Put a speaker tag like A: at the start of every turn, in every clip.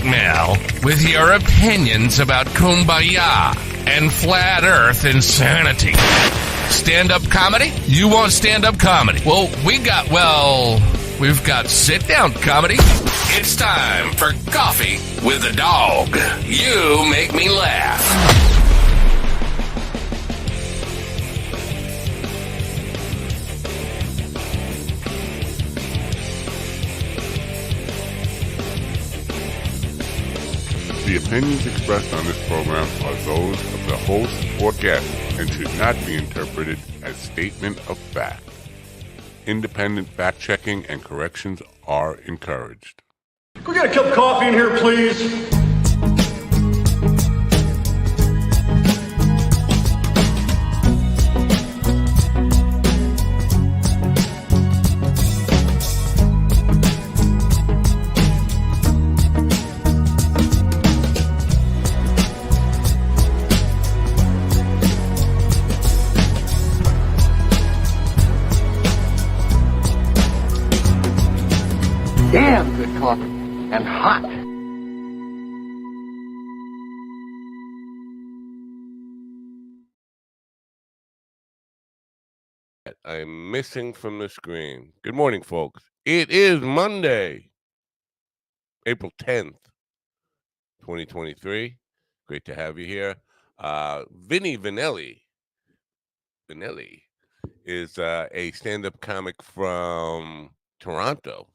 A: mail with your opinions about kumbaya and flat earth insanity. Stand-up comedy? You want stand-up comedy? Well, we've got sit-down comedy. It's time for Coffee with the Dog. You make me laugh.
B: The opinions expressed on this program are those of the host or guest and should not be interpreted as statement of fact. Independent fact-checking and corrections are encouraged.
C: Can we get a cup of coffee in here, please?
D: Damn good coffee and hot.
E: I'm missing from the screen. Good morning, folks. It is Monday, April 10th, 2023. Great to have you here. Vinny Vanelli is a stand-up comic from Toronto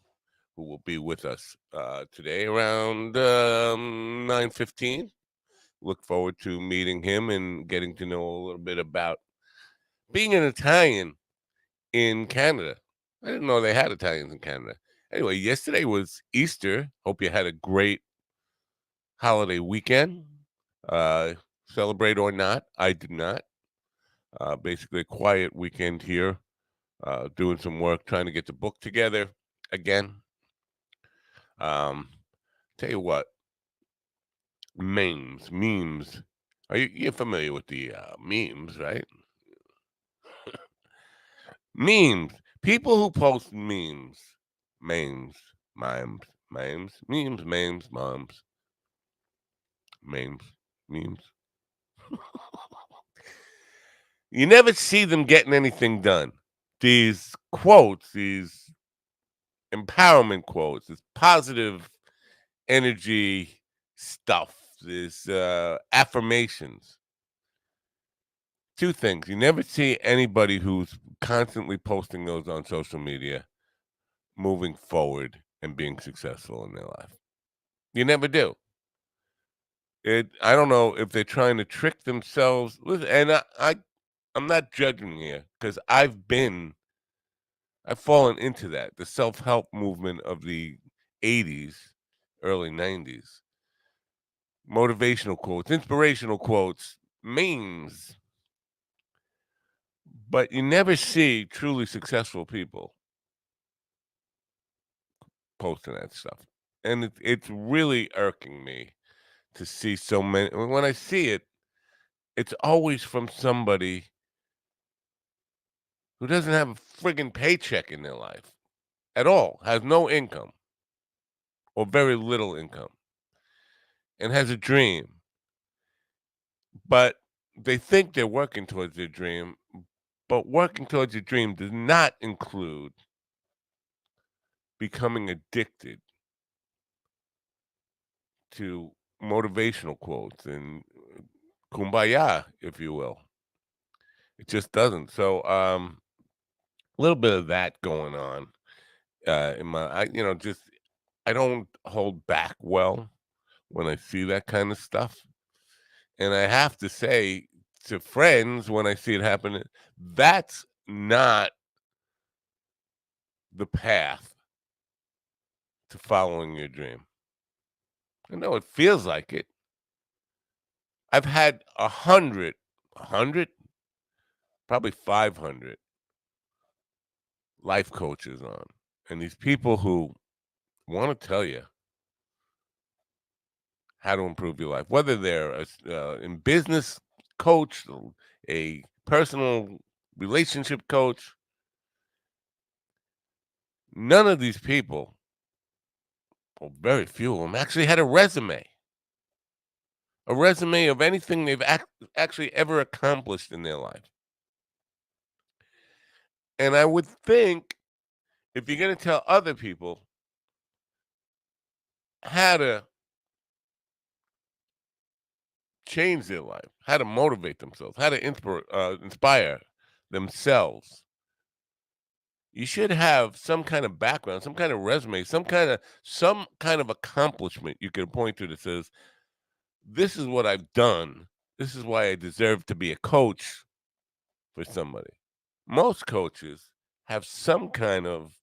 E: who will be with us today around 9:15. Look forward to meeting him and getting to know a little bit about being an Italian in Canada. I didn't know they had Italians in Canada. Anyway, yesterday was Easter. Hope you had a great holiday weekend. Celebrate or not, I did not. Basically a quiet weekend here, doing some work, trying to get the book together again. Tell you what, memes. You're familiar with the memes, right? Memes. People who post memes, moms. You never see them getting anything done. These quotes, these empowerment quotes, this positive energy stuff, this affirmations. Two things. You never see anybody who's constantly posting those on social media moving forward and being successful in their life. You never do. I don't know if they're trying to trick themselves. And I'm not judging here because I've fallen into that. The self-help movement of the 80s, early 90s. Motivational quotes, inspirational quotes, memes. But you never see truly successful people posting that stuff. And it's really irking me to see so many. When I see it, it's always from somebody who doesn't have a friggin' paycheck in their life at all, has no income or very little income, and has a dream. But they think they're working towards their dream, but working towards your dream does not include becoming addicted to motivational quotes and kumbaya, if you will. It just doesn't. So, a little bit of that going on in my, I don't hold back well when I see that kind of stuff. And I have to say to friends when I see it happen, that's not the path to following your dream. I know it feels like it. I've had 100, probably 500 life coaches on. And these people who want to tell you how to improve your life, whether they're in business coach, a personal relationship coach, none of these people well, very few of them actually had a resume of anything they've actually ever accomplished in their life. And I would think if you're going to tell other people how to change their life, how to motivate themselves, how to inspire themselves, you should have some kind of background, some kind of resume, some kind of accomplishment you can point to that says, "This is what I've done. This is why I deserve to be a coach for somebody." Most coaches have some kind of.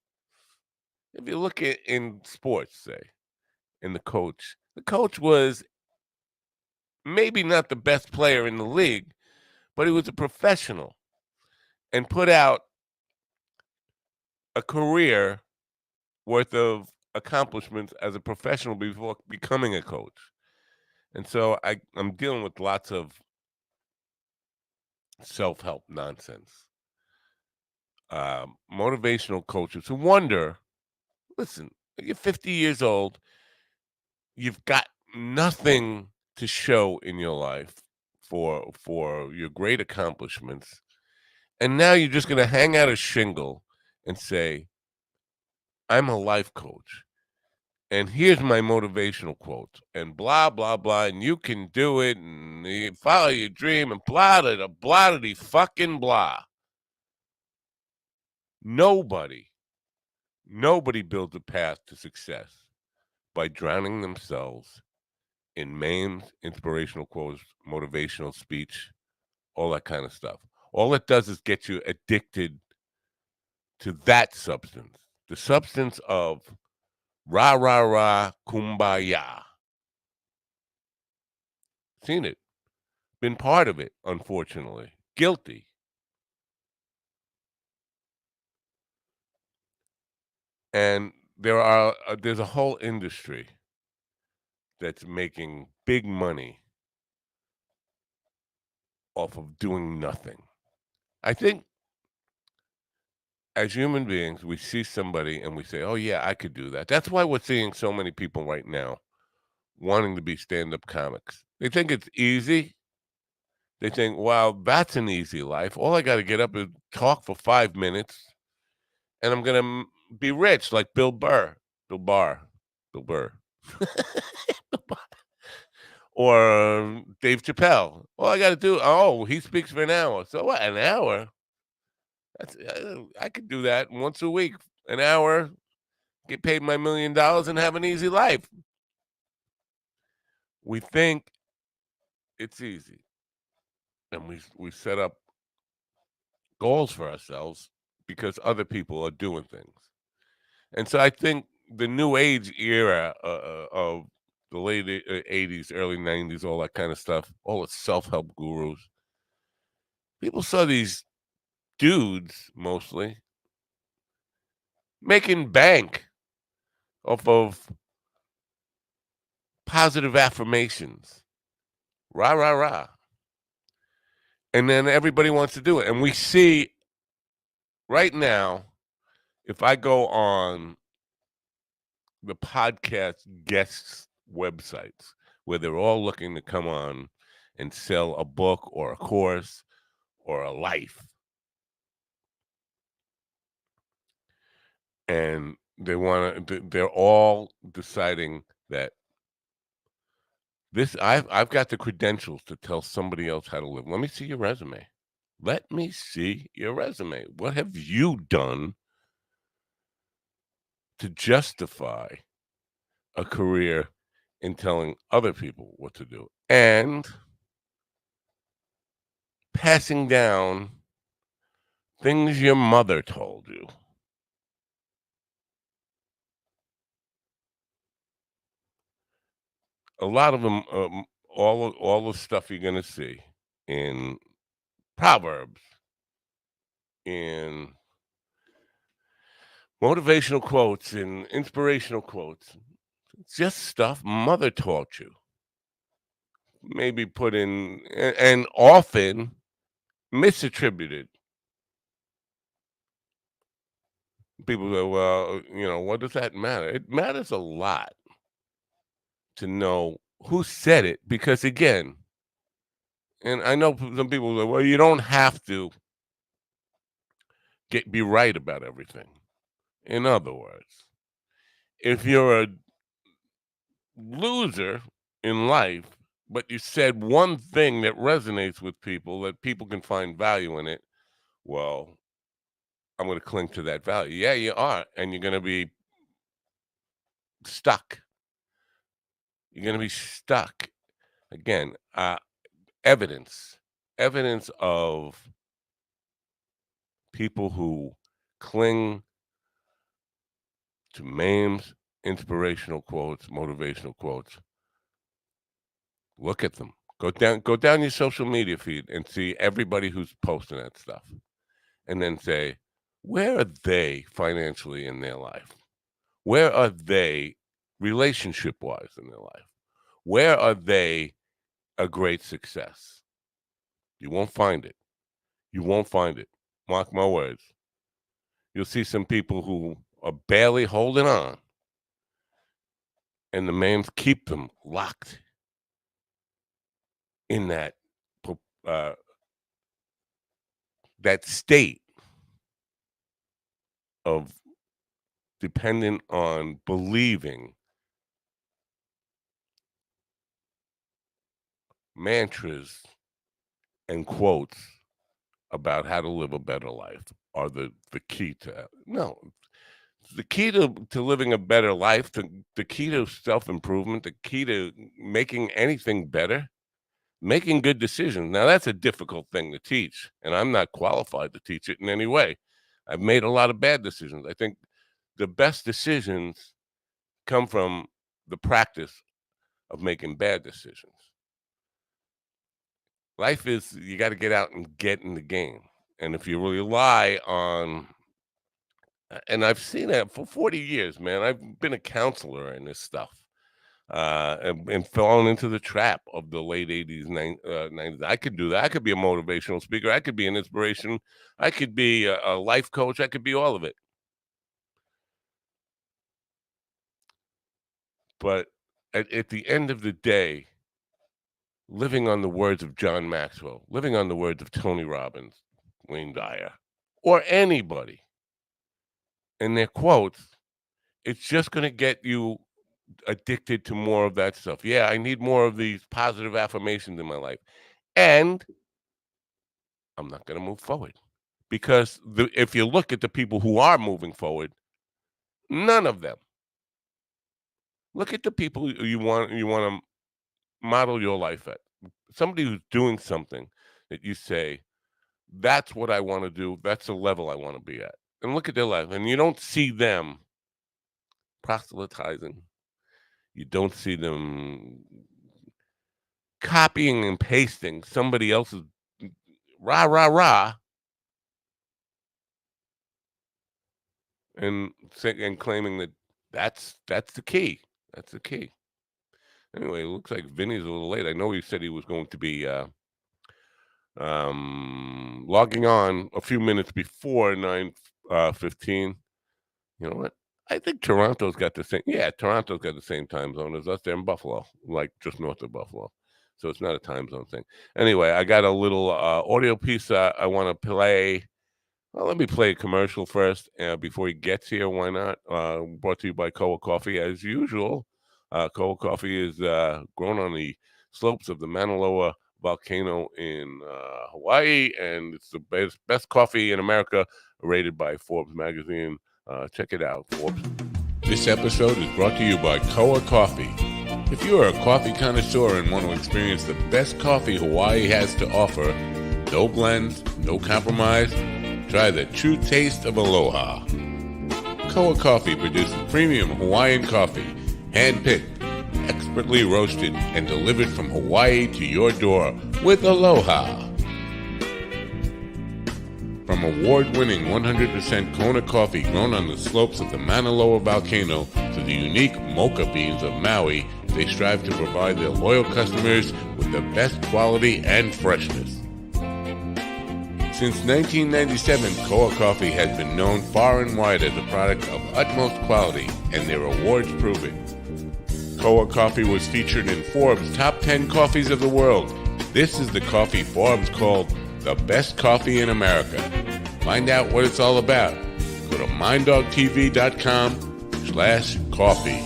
E: If you look at in sports, say, in the coach was maybe not the best player in the league, but he was a professional and put out a career worth of accomplishments as a professional before becoming a coach. And so I'm dealing with lots of self-help nonsense. Motivational coaches who wonder, listen, you're 50 years old, you've got nothing to show in your life for your great accomplishments. And now you're just going to hang out a shingle and say, I'm a life coach. And here's my motivational quote, and blah, blah, blah, and you can do it, and you follow your dream, and blah, da, blah, da, fucking blah. Nobody builds a path to success by drowning themselves in memes, inspirational quotes, motivational speech, all that kind of stuff. All it does is get you addicted to that substance, the substance of rah, rah, rah, kumbaya. Seen it, been part of it, unfortunately. Guilty. And there's a whole industry that's making big money off of doing nothing. I think as human beings, we see somebody and we say, oh, yeah, I could do that. That's why we're seeing so many people right now wanting to be stand-up comics. They think it's easy. They think, wow, that's an easy life. All I got to get up is talk for 5 minutes, and I'm going to be rich like Bill Burr. Bill Barr. Bill Burr. Or Dave Chappelle. All I got to do, oh, he speaks for an hour. So what, an hour? I could do that once a week, an hour, get paid my $1 million and have an easy life. We think it's easy. And we set up goals for ourselves because other people are doing things. And so I think the new age era of the late 80s, early 90s, all that kind of stuff, all the self-help gurus, people saw these dudes mostly making bank off of positive affirmations. Rah, rah, rah. And then everybody wants to do it. And we see right now, if I go on the podcast guests' websites, where they're all looking to come on and sell a book or a course or a life, and they're all deciding that I've got the credentials to tell somebody else how to live. Let me see your resume. Let me see your resume. What have you done to justify a career in telling other people what to do and passing down things your mother told you? A lot of them, all the stuff you're going to see in Proverbs, in motivational quotes, in inspirational quotes, it's just stuff mother taught you. Maybe put in and often misattributed. People go, well, what does that matter? It matters a lot. to know who said it, because again, and I know some people say, well, you don't have to be right about everything. In other words, if you're a loser in life, but you said one thing that resonates with people, that people can find value in it, well, I'm going to cling to that value. Yeah, you are. And you're going to be stuck. You're going to be stuck. Again, evidence of people who cling to memes, inspirational quotes, motivational quotes. Look at them. Go down your social media feed and see everybody who's posting that stuff. And then say, where are they financially in their life? Where are they relationship-wise in their life? Where are they a great success? You won't find it. You won't find it. Mark my words. You'll see some people who are barely holding on, and the memes keep them locked in that state of dependent on believing mantras and quotes about how to live a better life are the key to no. The key to living a better life, the key to self-improvement, the key to making anything better, making good decisions. Now, that's a difficult thing to teach, and I'm not qualified to teach it in any way. I've made a lot of bad decisions. I think the best decisions come from the practice of making bad decisions. Life is, you got to get out and get in the game. And if you rely on, and I've seen that for 40 years, man. I've been a counselor in this stuff. And fallen into the trap of the late 80s, 90s. I could do that. I could be a motivational speaker. I could be an inspiration. I could be a life coach. I could be all of it. But at the end of the day, living on the words of John Maxwell, living on the words of Tony Robbins, Wayne Dyer, or anybody, and their quotes, it's just going to get you addicted to more of that stuff. Yeah, I need more of these positive affirmations in my life. And I'm not going to move forward. Because if you look at the people who are moving forward, none of them. Look at the people you want to model your life at. Somebody who's doing something that you say, that's what I want to do. That's the level I want to be at. And look at their life. And you don't see them proselytizing. You don't see them copying and pasting somebody else's rah, rah, rah. And claiming that that's the key. That's the key. Anyway, it looks like Vinny's a little late. I know he said he was going to be logging on a few minutes before 9:15. You know what? I think Toronto's got the same. Yeah, Toronto's got the same time zone as us. They're in Buffalo, like just north of Buffalo. So it's not a time zone thing. Anyway, I got a little audio piece I want to play. Well, let me play a commercial first before he gets here. Why not? Brought to you by Koa Coffee, as usual. Koa Coffee is grown on the slopes of the Mauna Loa volcano in Hawaii, and it's the best coffee in America, rated by Forbes magazine. Check it out, Forbes. This episode is brought to you by Koa Coffee. If you are a coffee connoisseur and want to experience the best coffee Hawaii has to offer, no blends, no compromise, try the true taste of aloha. Koa Coffee produces premium Hawaiian coffee, hand-picked, expertly roasted, and delivered from Hawaii to your door with aloha. From award-winning 100% Kona coffee grown on the slopes of the Mauna Loa volcano to the unique mocha beans of Maui, they strive to provide their loyal customers with the best quality and freshness. Since 1997, Koa Coffee has been known far and wide as a product of utmost quality, and their awards prove it.
B: Koa Coffee was featured in Forbes' Top 10 Coffees of the World. This is the coffee Forbes called the best coffee in America. Find out what it's all about. Go to minddogtv.com/coffee.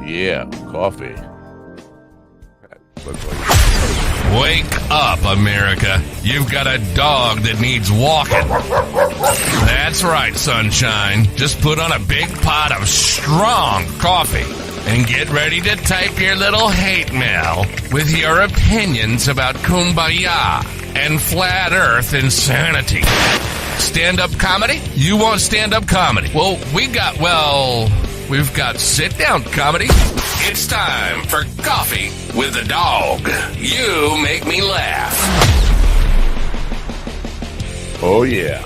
B: Yeah, coffee.
A: Wake up, America. You've got a dog that needs walking. That's right, sunshine. Just put on a big pot of strong coffee and get ready to type your little hate mail with your opinions about Kumbaya and flat earth insanity. Stand-up comedy? You want stand-up comedy? Well, we've got sit-down comedy. It's time for Coffee with a Dog. You make me laugh.
B: Oh, yeah.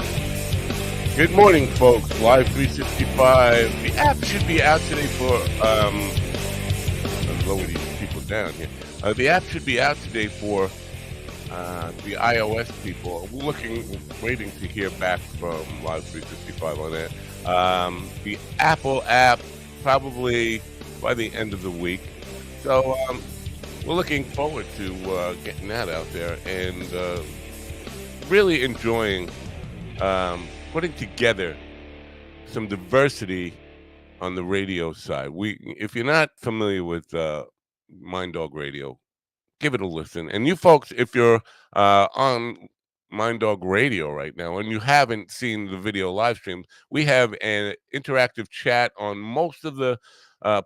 B: Good morning, folks. Live 365. The app should be out today for, I'll lower these people down here. The app should be out today for the iOS people. We're waiting to hear back from Live 365 on that. The Apple app, probably by the end of the week. So we're looking forward to getting that out there and really enjoying putting together some diversity on the radio side. If you're not familiar with Mind Dog Radio, give it a listen. And you folks, if you're on Mind Dog Radio right now and you haven't seen the video live streams, we have an interactive chat on most of the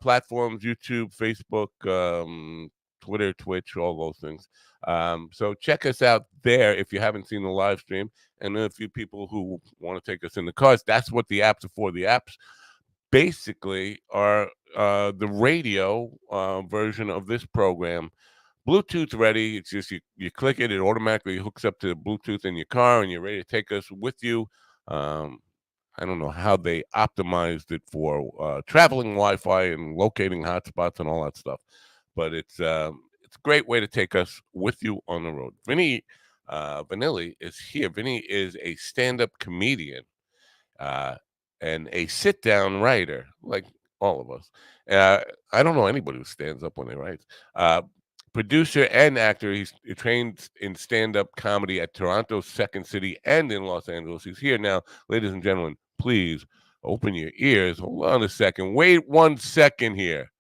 B: platforms: YouTube, Facebook, Twitter, Twitch, all those things. So check us out there if you haven't seen the live stream. And a few people who want to take us in the cars, that's what the apps are for. The apps basically are the radio version of this program. Bluetooth ready. It's just you click it, it automatically hooks up to Bluetooth in your car, and you're ready to take us with you. I don't know how they optimized it for traveling Wi-Fi and locating hotspots and all that stuff, but it's a great way to take us with you on the road. Vinny Vanilli is here. Vinny is a stand-up comedian and a sit-down writer, like all of us. I don't know anybody who stands up when they write. Producer and actor. He's trained in stand-up comedy at Toronto's Second City and in Los Angeles. He's here now. Ladies and gentlemen, please open your ears. Hold on a second. Wait 1 second here.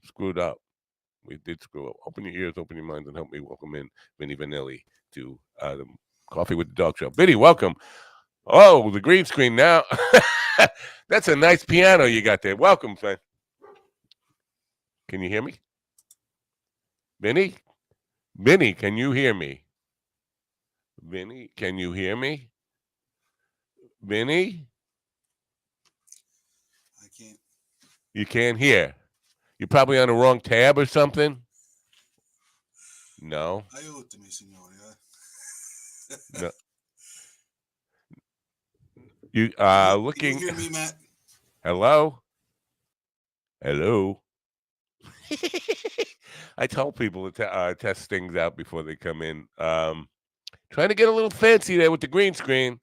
B: Screwed up. We did screw up. Open your ears, open your minds, and help me welcome in Vinny Vanilli to the Coffee with the Dog show. Vinny, welcome. Oh, the green screen now. That's a nice piano you got there. Welcome, friend. Can you hear me? Vinny? Vinny, can you hear me? Vinny, can you hear me? Vinny?
F: I can't.
B: You can't hear. You're probably on the wrong tab or something? No.
F: Aiutami, signore.
B: No. You looking.
F: Can you hear me, Matt?
B: Hello? Hello? I tell people to test things out before they come in. Trying to get a little fancy there with the green screen.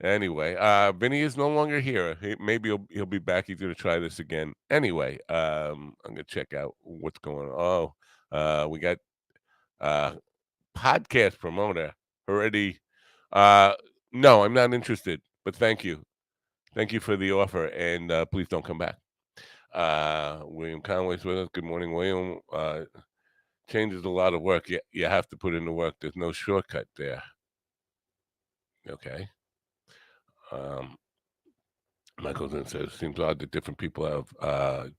B: Anyway, Vinny is no longer here. Maybe he'll be back. He's going to try this again. Anyway, I'm going to check out what's going on. Oh, we got podcast promoter already. No, I'm not interested, but thank you. Thank you for the offer, and please don't come back. William Conway's with us. Good morning, William. Change is a lot of work. You have to put in the work. There's no shortcut there. Okay. Michael then says, seems odd that different people have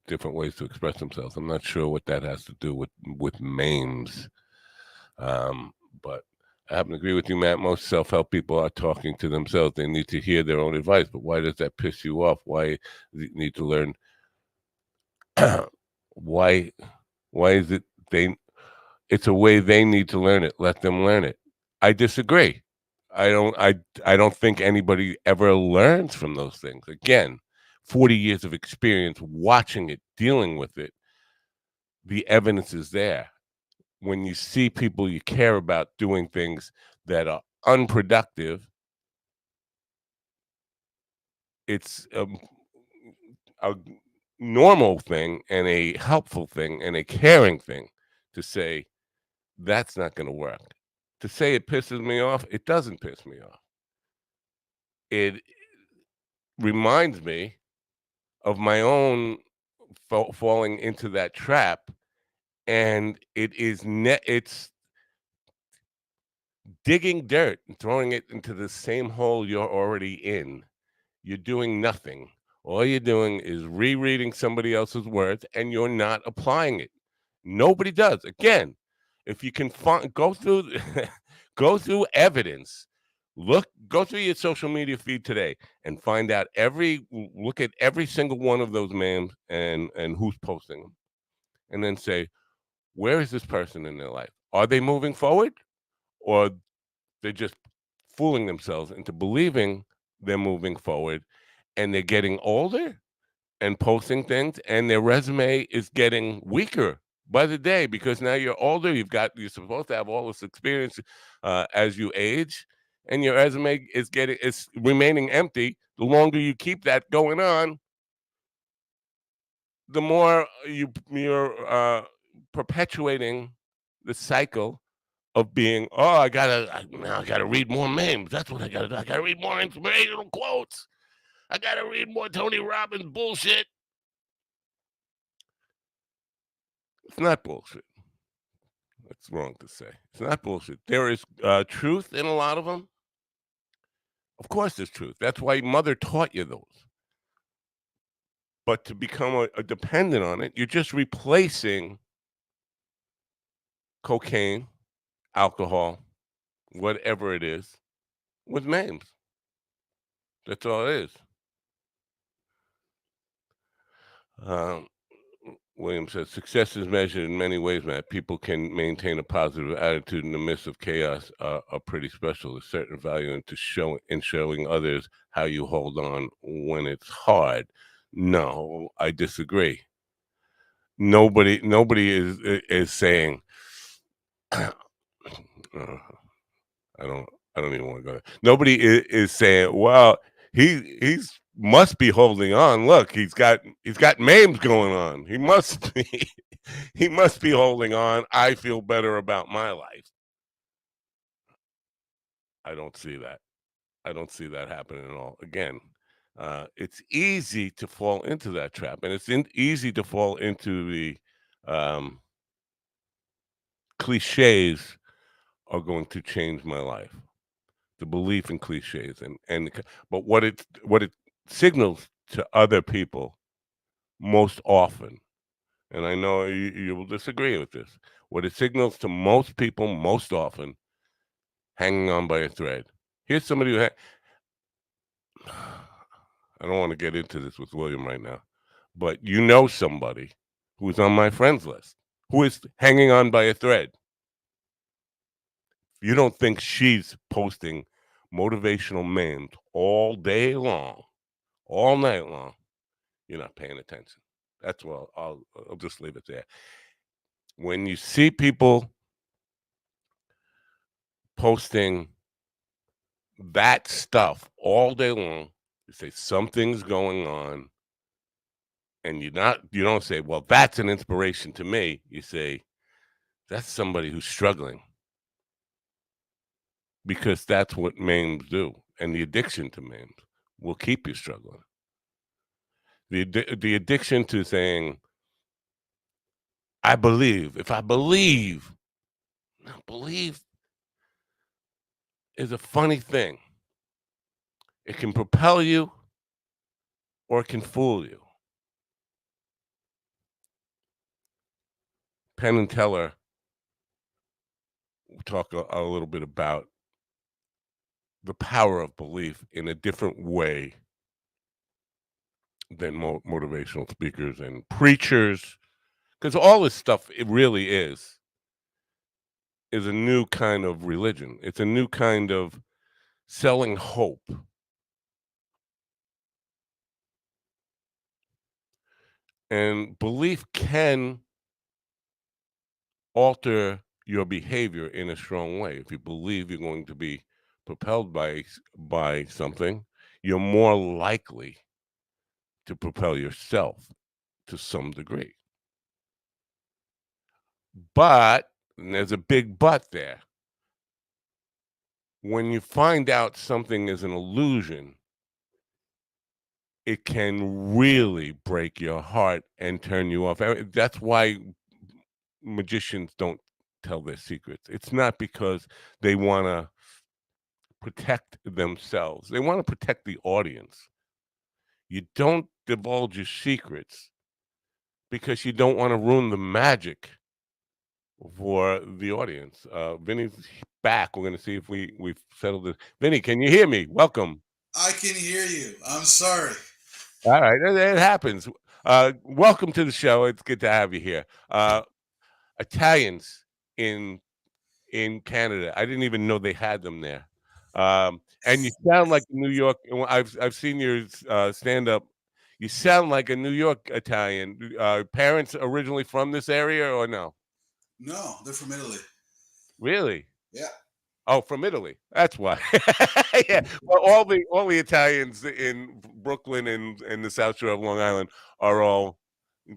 B: different ways to express themselves. I'm not sure what that has to do with memes. But I happen to agree with you, Matt. Most self-help people are talking to themselves. They need to hear their own advice. But why does that piss you off? Why do you need to learn? Why is it it's a way they need to learn it. Let them learn it. I disagree. I don't think anybody ever learns from those things. Again, 40 years of experience watching it, dealing with it.
E: the evidence is there. When you see people you care about doing things that are unproductive, it's a normal thing and a helpful thing and a caring thing to say, that's not going to work. To say it pisses me off, it doesn't piss me off. It reminds me of my own falling into that trap, and it's digging dirt and throwing it into the same hole you're already in. You're doing nothing. All you're doing is rereading somebody else's words, and you're not applying it. Nobody does. Again, if you can go through go through evidence, go through your social media feed today and find out look at every single one of those memes and who's posting them, and then say, where is this person in their life? Are they moving forward, or they're just fooling themselves into believing they're moving forward, and they're getting older and posting things, and their resume is getting weaker by the day because now you're older. You're supposed to have all this experience as you age, and your resume is remaining empty. The longer you keep that going on, the more you're perpetuating the cycle of being, oh, now I gotta read more memes. That's what I gotta do. I gotta read more inspirational quotes. I gotta read more Tony Robbins bullshit. It's not bullshit. That's wrong to say. It's not bullshit. There is truth in a lot of them. Of course, there's truth. That's why mother taught you those. But to become a dependent on it, you're just replacing cocaine, alcohol, whatever it is, with memes. That's all it is. Um, William says, success is measured in many ways, Matt. People can maintain a positive attitude in the midst of chaos are pretty special. There's certain value into showing others how you hold on when it's hard. No, I disagree. Nobody is saying, I don't even want to go there. Nobody is saying, well, he's must be holding on. Look, he's got memes going on. He must be he must be holding on. I feel better about my life. I don't see that. I don't see that happening at all. Again, it's easy to fall into that trap, and it's easy to fall into the cliches are going to change my life. The belief in cliches but what it signals to other people most often, and I know you will disagree with this, what it signals to most people most often, hanging on by a thread. Here's somebody who I don't want to get into this with William right now, but somebody who's on my friends list who is hanging on by a thread. You don't think she's posting motivational memes all day long, all night long, you're not paying attention. That's I'll just leave it there. When you see people posting that stuff all day long, you say something's going on, and you don't say, well, that's an inspiration to me. You say, that's somebody who's struggling, because that's what memes do, and the addiction to memes will keep you struggling. The addiction to saying, if I believe, now believe is a funny thing. It can propel you or it can fool you. Penn and Teller talk a little bit about the power of belief in a different way than motivational speakers and preachers, because all this stuff, it really is a new kind of religion. It's a new kind of selling hope. And belief can alter your behavior in a strong way. If you believe you're going to be propelled by something, you're more likely to propel yourself to some degree. But, and there's a big but there, when you find out something is an illusion, it can really break your heart and turn you off. That's why magicians don't tell their secrets. It's not because they want to protect themselves. They want to protect the audience. You don't divulge your secrets because you don't want to ruin the magic for the audience. Vinny's back. We're going to see if we've settled this. Vinny, can you hear me? Welcome.
F: I can hear you. I'm sorry.
E: All right, it happens. Welcome to the show. It's good to have you here. Italians in Canada. I didn't even know they had them there. And you sound like New York. I've seen your stand up. You sound like a New York Italian. Parents originally from this area or no?
F: No, they're from Italy.
E: Really?
F: Yeah.
E: Oh, from Italy. That's why. Yeah. Well, all the Italians in Brooklyn and the South Shore of Long Island are all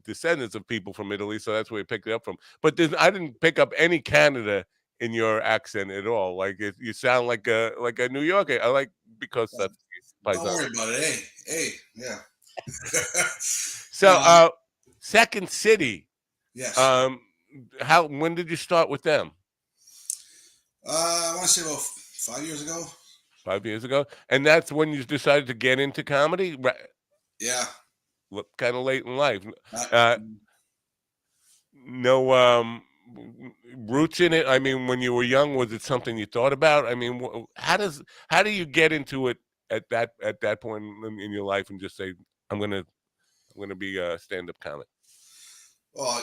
E: descendants of people from Italy, so that's where we picked it up from. But I didn't pick up any Canada in your accent at all. Like you sound like a New Yorker. I like because that's
F: Don't worry about it. Hey, yeah.
E: So,
F: No,
E: Second City.
F: yes.
E: When did you start with them?
F: I want to say about 5 years ago.
E: 5 years ago, and that's when you decided to get into comedy. Right?
F: Yeah.
E: Kind of late in life.
F: I-
E: No roots in it. I mean, when you were young, was it something you thought about? I mean, how do you get into it at that point in your life and just say, I'm gonna be a stand-up comic?
F: well,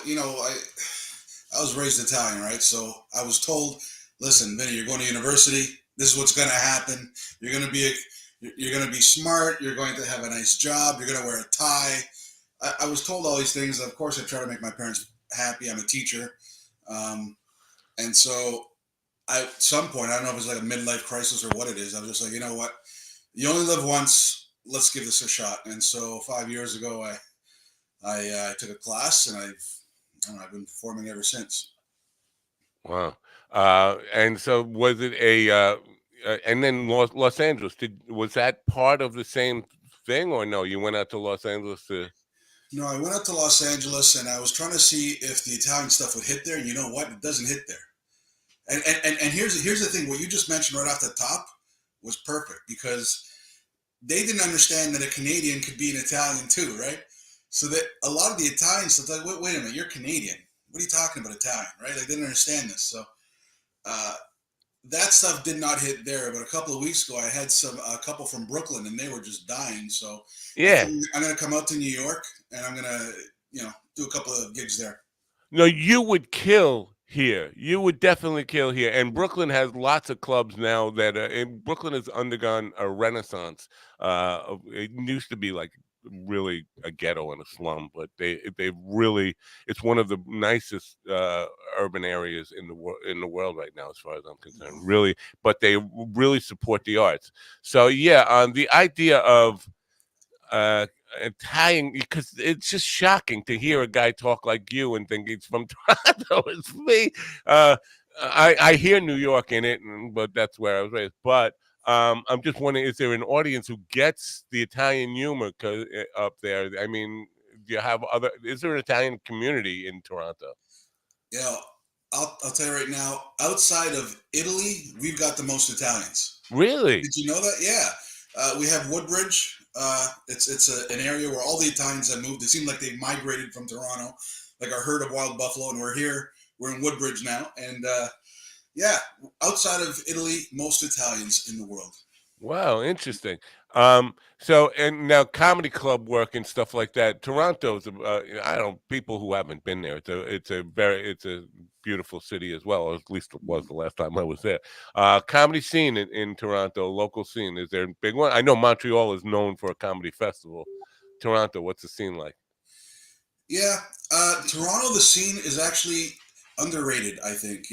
F: I was raised Italian, right? So I was told, listen, Vinny, you're going to university. This is what's going to happen. You're going to you're going to be smart. You're going to have a nice job. You're going to wear a tie. I was told all these things. Of course, I try to make my parents happy. I'm a teacher. And so at some point, I don't know if it's like a midlife crisis or what it is. I was just like, you know what? You only live once. Let's give this a shot. And so 5 years ago, I took a class, and I've been performing ever since.
E: Wow. And so was it and then Los Angeles, was that part of the same thing or no? You went out to Los Angeles to.
F: No, I went out to Los Angeles, and I was trying to see if the Italian stuff would hit there. And you know what? It doesn't hit there. And here's the thing. What you just mentioned right off the top was perfect, because they didn't understand that a Canadian could be an Italian too, right? So that a lot of the Italians said, like, wait a minute, you're Canadian. What are you talking about, Italian, right? Like, they didn't understand this. So uh, that stuff did not hit there. But a couple of weeks ago, I had a couple from Brooklyn, and they were just dying. So
E: Yeah.
F: I'm going to come out to New York, and I'm going to, do a couple of gigs there.
E: No, you would kill here. You would definitely kill here. And Brooklyn has lots of clubs now that and Brooklyn has undergone a renaissance. It used to be like really a ghetto and a slum, but they really, it's one of the nicest urban areas in the world right now, as far as I'm concerned. Really, but they really support the arts. So yeah, the idea of Italian, because it's just shocking to hear a guy talk like you and think he's from Toronto. It's me. I hear New York in it, but that's where I was raised. But I'm just wondering, is there an audience who gets the Italian humor up there? I mean, do you have is there an Italian community in Toronto?
F: Yeah, I'll tell you right now, outside of Italy, we've got the most Italians.
E: Really?
F: Did you know that? Yeah. We have Woodbridge. It's an area where all the Italians have moved. It seemed like they migrated from Toronto, like a herd of wild buffalo, and we're here. We're in Woodbridge now, and yeah, outside of Italy, most Italians in the world.
E: Wow, interesting. So and now comedy club work and stuff like that. Toronto's, I don't people who haven't been there. It's a beautiful city as well. Or at least it was the last time I was there. Comedy scene in Toronto, local scene. Is there a big one? I know Montreal is known for a comedy festival. Toronto, what's the scene like?
F: Yeah, Toronto, the scene is actually underrated, I think.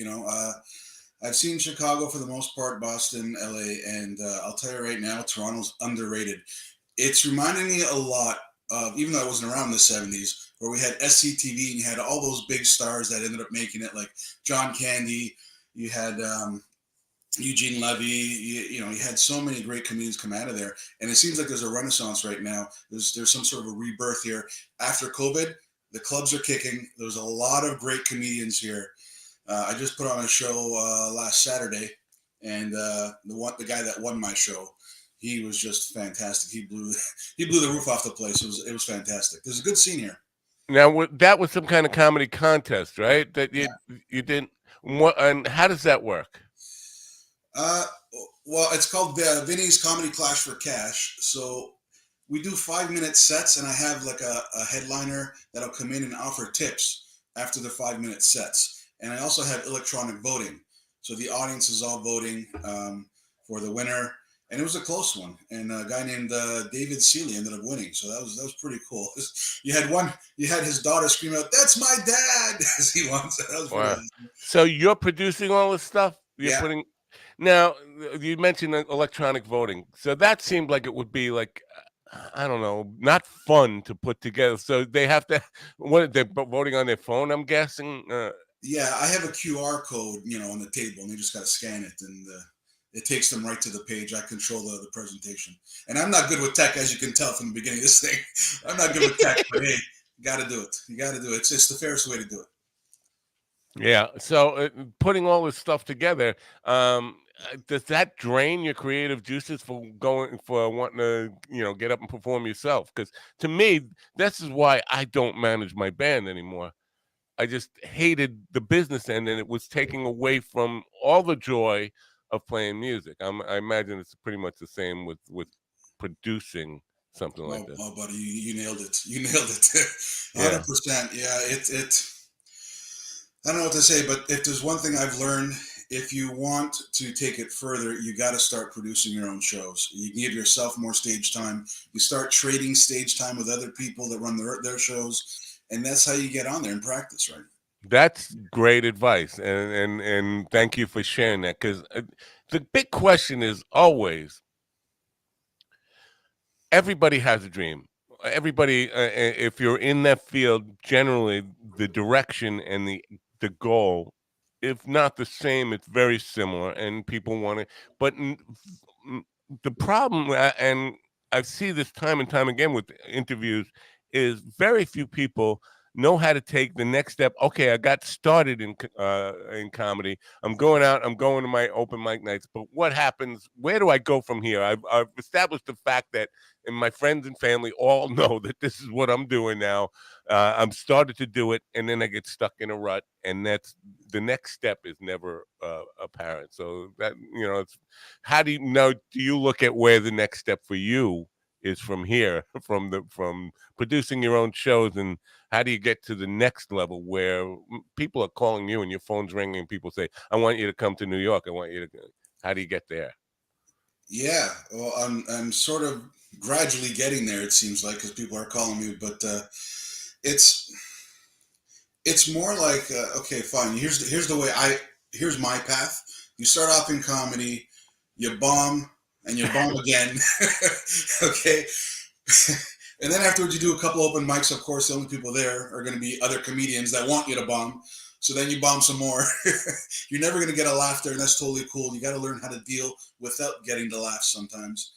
F: I've seen Chicago for the most part, Boston, LA, and I'll tell you right now, Toronto's underrated. It's reminding me a lot of, even though I wasn't around in the 70s, where we had SCTV and you had all those big stars that ended up making it, like John Candy, you had Eugene Levy, you had so many great comedians come out of there. And it seems like there's a renaissance right now. There's some sort of a rebirth here. After COVID, the clubs are kicking. There's a lot of great comedians here. I just put on a show last Saturday, and the guy that won my show, he was just fantastic. He blew the roof off the place. It was fantastic. There's a good scene here.
E: Now, that was some kind of comedy contest, right? That you didn't. What, and how does that work?
F: Uh, well, it's called Vinny's Comedy Clash for Cash. So we do 5-minute sets, and I have like a headliner that'll come in and offer tips after the 5-minute sets. And I also have electronic voting. So the audience is all voting for the winner. And it was a close one. And a guy named David Seeley ended up winning. So that was pretty cool. You had his daughter scream out, "That's my dad!" as he won. So that was
E: Wow.
F: pretty awesome.
E: So you're producing all this stuff? You're putting. Now, you mentioned electronic voting. So that seemed like it would be like, I don't know, not fun to put together. So they have to, they're voting on their phone, I'm guessing?
F: Yeah, I have a QR code, on the table, and they just got to scan it, and it takes them right to the page. I control the presentation. And I'm not good with tech, as you can tell from the beginning of this thing. I'm not good with tech, but hey, you got to do it. You got to do it. It's the fairest way to do it.
E: Yeah. So putting all this stuff together, does that drain your creative juices for wanting to, get up and perform yourself? Because to me, this is why I don't manage my band anymore. I just hated the business end, and it was taking away from all the joy of playing music. I imagine it's pretty much the same with producing something like this.
F: Oh, buddy, you nailed it. You nailed it. 100%. Yeah, I don't know what to say, but if there's one thing I've learned, if you want to take it further, you got to start producing your own shows. You give yourself more stage time. You start trading stage time with other people that run their shows, and that's how you get on there and practice, right?
E: That's great advice, and thank you for sharing that. Because the big question is always, everybody has a dream. Everybody, if you're in that field, generally the direction and the goal, if not the same, it's very similar, and people want to. But the problem, and I see this time and time again with interviews, is very few people know how to take the next step. Okay, I got started in comedy. I'm going out. I'm going to my open mic nights. But what happens? Where do I go from here? I've established the fact that, and my friends and family all know that this is what I'm doing now. I'm started to do it, and then I get stuck in a rut, and that's the next step is never apparent. So that it's how do you know? Do you look at where the next step for you is from here, from producing your own shows, and how do you get to the next level where people are calling you and your phone's ringing and people say, "I want you to come to New York. I want you to." How do you get there?
F: Yeah, well, I'm sort of gradually getting there. It seems like, because people are calling me, but it's more like okay, fine. Here's my path. You start off in comedy, you bomb, and you bomb again. Okay. And then afterwards, you do a couple open mics. Of course, the only people there are going to be other comedians that want you to bomb. So then you bomb some more. You're never going to get a laugh there, and that's totally cool. You got to learn how to deal without getting the laughs sometimes,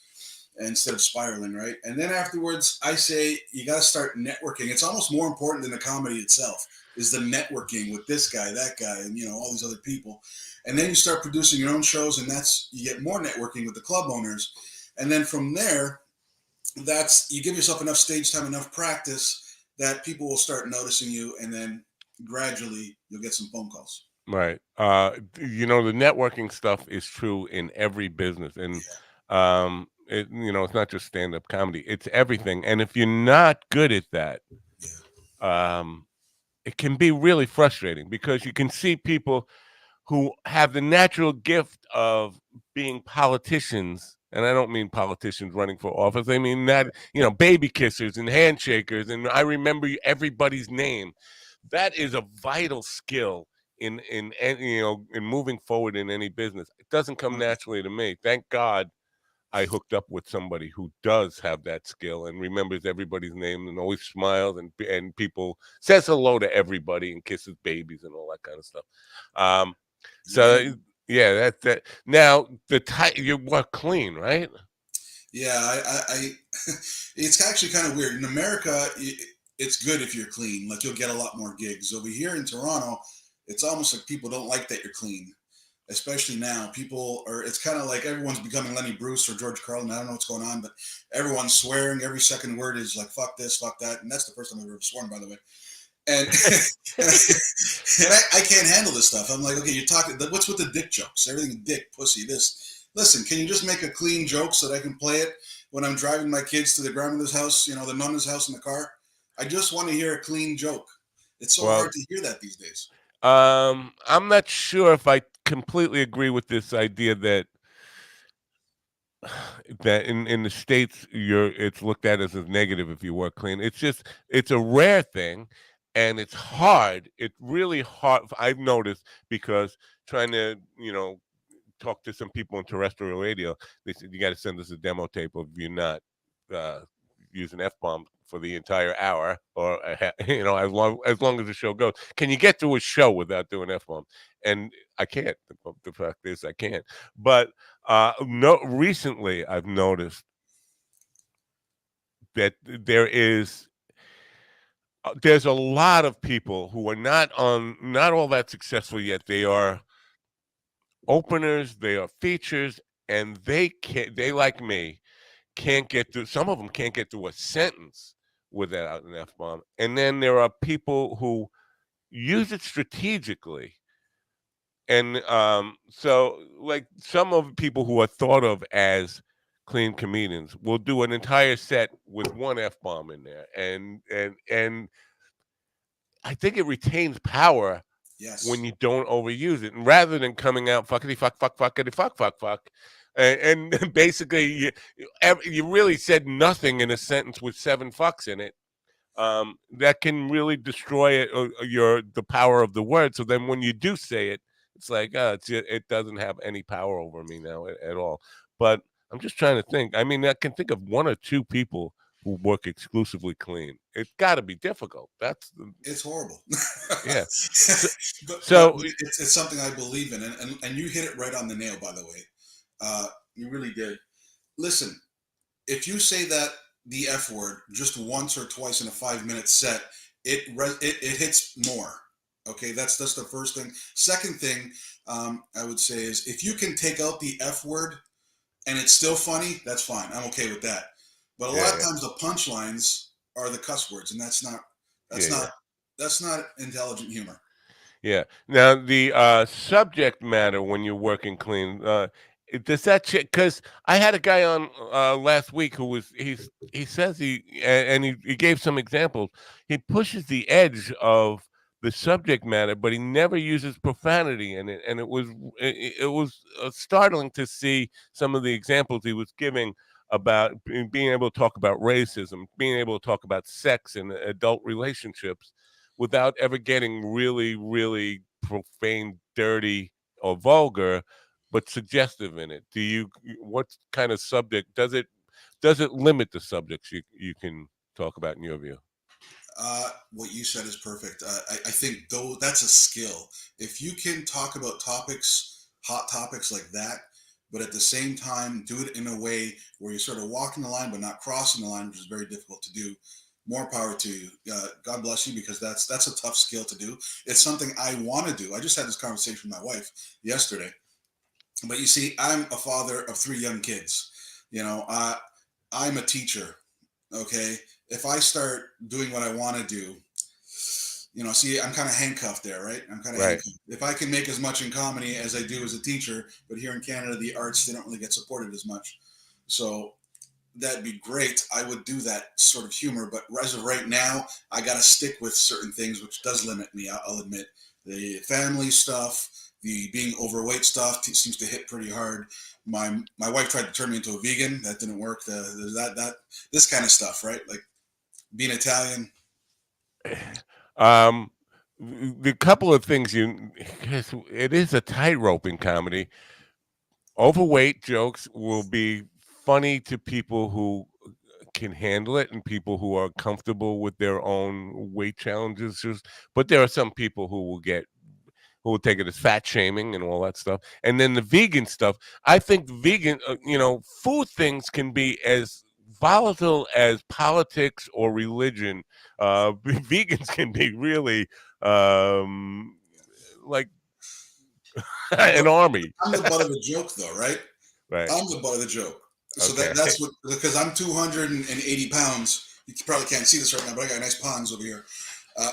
F: instead of spiraling, right? And then afterwards, I say you got to start networking. It's almost more important than the comedy itself, is the networking with this guy, that guy, and all these other people. And then you start producing your own shows, and you get more networking with the club owners. And then from there, you give yourself enough stage time, enough practice, that people will start noticing you, and then gradually you'll get some phone calls.
E: Right. The networking stuff is true in every business, and it's not just stand-up comedy; it's everything. And if you're not good at that, it can be really frustrating, because you can see people who have the natural gift of being politicians. And I don't mean politicians running for office. I mean that, baby kissers and handshakers. And I remember everybody's name. That is a vital skill in any, in moving forward in any business. It doesn't come naturally to me. Thank God I hooked up with somebody who does have that skill and remembers everybody's name and always smiles and people says hello to everybody and kisses babies and all that kind of stuff. So yeah, that now you work clean, right?
F: Yeah, it's actually kind of weird. In America, it's good if you're clean. Like you'll get a lot more gigs. Over here in Toronto, it's almost like people don't like that you're clean. Especially now, people are. It's kind of like everyone's becoming Lenny Bruce or George Carlin. I don't know what's going on, but everyone's swearing. Every second word is like "fuck this, fuck that," and that's the first time I've ever sworn, by the way. And I can't handle this stuff. I'm like, okay, you're talking. What's with the dick jokes? Everything dick, pussy, this. Listen, can you just make a clean joke so that I can play it when I'm driving my kids to the grandmother's house, the nonna's house in the car? I just want to hear a clean joke. It's so
E: Well,
F: hard to hear that these days.
E: I'm not sure if I completely agree with this idea that in the States it's looked at as a negative if you work clean. It's a rare thing and it's hard. It's really hard. I've noticed because trying to, talk to some people on terrestrial radio, they said you got to send us a demo tape of you not uh, using F-bomb for the entire hour, or as long as the show goes. Can you get through a show without doing F-bomb? And I can't. The fact is, I can't. But no, recently I've noticed that there's a lot of people who are not all that successful yet. They are openers, they are features, and they like me can't get through. Some of them can't get through a sentence without an F-bomb. And then there are people who use it strategically. And so like some of the people who are thought of as clean comedians will do an entire set with one F-bomb in there. And I think it retains power when
F: Yes.
E: you don't overuse it. And rather than coming out fuckity fuck fuck fuckity fuck fuck fuck, and basically you really said nothing in a sentence with 7 fucks in it. That can really destroy it, the power of the word. So then when you do say it, it's like it doesn't have any power over me now at all. But I'm just trying to think. I mean, I can think of 1 or 2 people who work exclusively clean. It's got to be difficult.
F: It's horrible.
E: Yeah. So,
F: but
E: so
F: it's something I believe in, and you hit it right on the nail. By the way, you really did. Listen, if you say that the F word just once or twice in a 5-minute set, it hits more. Okay, that's the first thing. Second thing, I would say is if you can take out the F word and it's still funny, that's fine. I'm okay with that. But a lot of
E: yeah,
F: times the punchlines are the cuss words, and that's not
E: yeah,
F: that's
E: yeah.
F: not that's not intelligent humor.
E: Yeah. Now the subject matter when you're working clean, does that because I had a guy on last week who he says and he gave some examples. He pushes the edge of the subject matter, but he never uses profanity in it, and it was startling to see some of the examples he was giving about being able to talk about racism, being able to talk about sex and adult relationships without ever getting really, really profane, dirty, or vulgar, but suggestive in it. What kind of subject does it limit the subjects you can talk about in your view?
F: What you said is perfect. I think though that's a skill. If you can talk about topics, hot topics like that, but at the same time do it in a way where you're sort of walking the line but not crossing the line, which is very difficult to do. More power to you. God bless you, because that's a tough skill to do. It's something I want to do. I just had this conversation with my wife yesterday. But you see, I'm a father of 3 young kids. I'm a teacher. Okay, if I start doing what I want to do, see, I'm kind of handcuffed there, right? I'm kind of
E: Right.
F: handcuffed. If I can make as much in comedy as I do as a teacher, but here in Canada, the arts, they don't really get supported as much. So that'd be great. I would do that sort of humor, but as of right now, I got to stick with certain things, which does limit me. I'll admit the family stuff, the being overweight stuff seems to hit pretty hard. My wife tried to turn me into a vegan. That didn't work. This kind of stuff, right? Like being Italian.
E: Um, the couple of things it is a tightrope in comedy. Overweight jokes will be funny to people who can handle it and people who are comfortable with their own weight challenges. But there are some people who will take it as fat shaming and all that stuff. And then the vegan stuff, I think vegan, food things can be as volatile as politics or religion. Vegans can be really like an army.
F: I'm the butt of the joke, though, right?
E: Right.
F: I'm the butt of the joke. So
E: Okay.
F: that's what, because I'm 280 pounds. You probably can't see this right now, but I got nice ponds over here.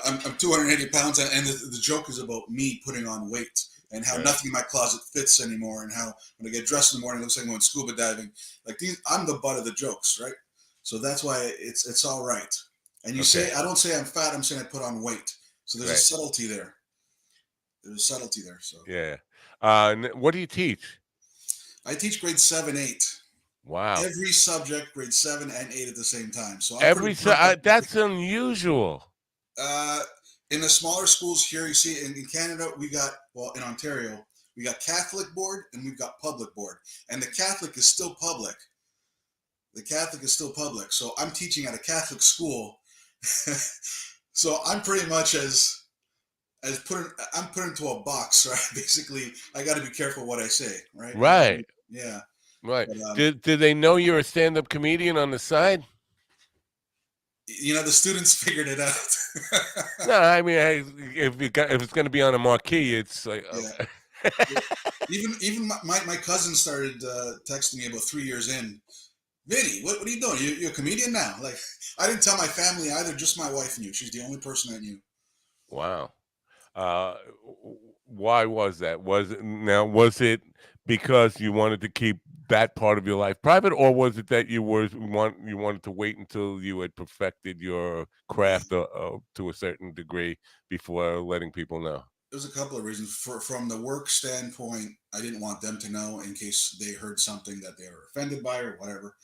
F: I'm 280 pounds, and the joke is about me putting on weight and how
E: Right.
F: nothing in my closet fits anymore, and how when I get dressed in the morning, it looks like I'm going scuba diving. Like I'm the butt of the jokes, right? So that's why it's all right. And you say, I don't say I'm fat. I'm saying I put on weight. So there's a
E: Right.
F: subtlety there. There's a subtlety there. So
E: Yeah. What do you teach?
F: I teach grade 7, 8.
E: Wow.
F: Every subject, grade 7 and 8 at the same time. So I'm pretty
E: That's unusual.
F: In the smaller schools here, you see, in Canada, in Ontario, we got Catholic board and we've got public board. And the Catholic is still public. So I'm teaching at a Catholic school. So I'm pretty much I'm put into a box, right? Basically, I got to be careful what I say, right?
E: Right.
F: Yeah.
E: Right.
F: But,
E: Did they know you're a stand-up comedian on the side?
F: the students figured it out.
E: No, I mean, if it's going to be on a marquee, it's like
F: Yeah. Even my cousin started texting me about 3 years in. Vinny, what are you doing? You're a comedian now? Like, I didn't tell my family either. Just my wife knew. She's the only person I knew.
E: Wow. Why was that? Was it because you wanted to keep that part of your life private, or was it that you wanted to wait until you had perfected your craft to a certain degree before letting people know?
F: There's a couple of reasons. From the work standpoint, I didn't want them to know in case they heard something that they were offended by or whatever.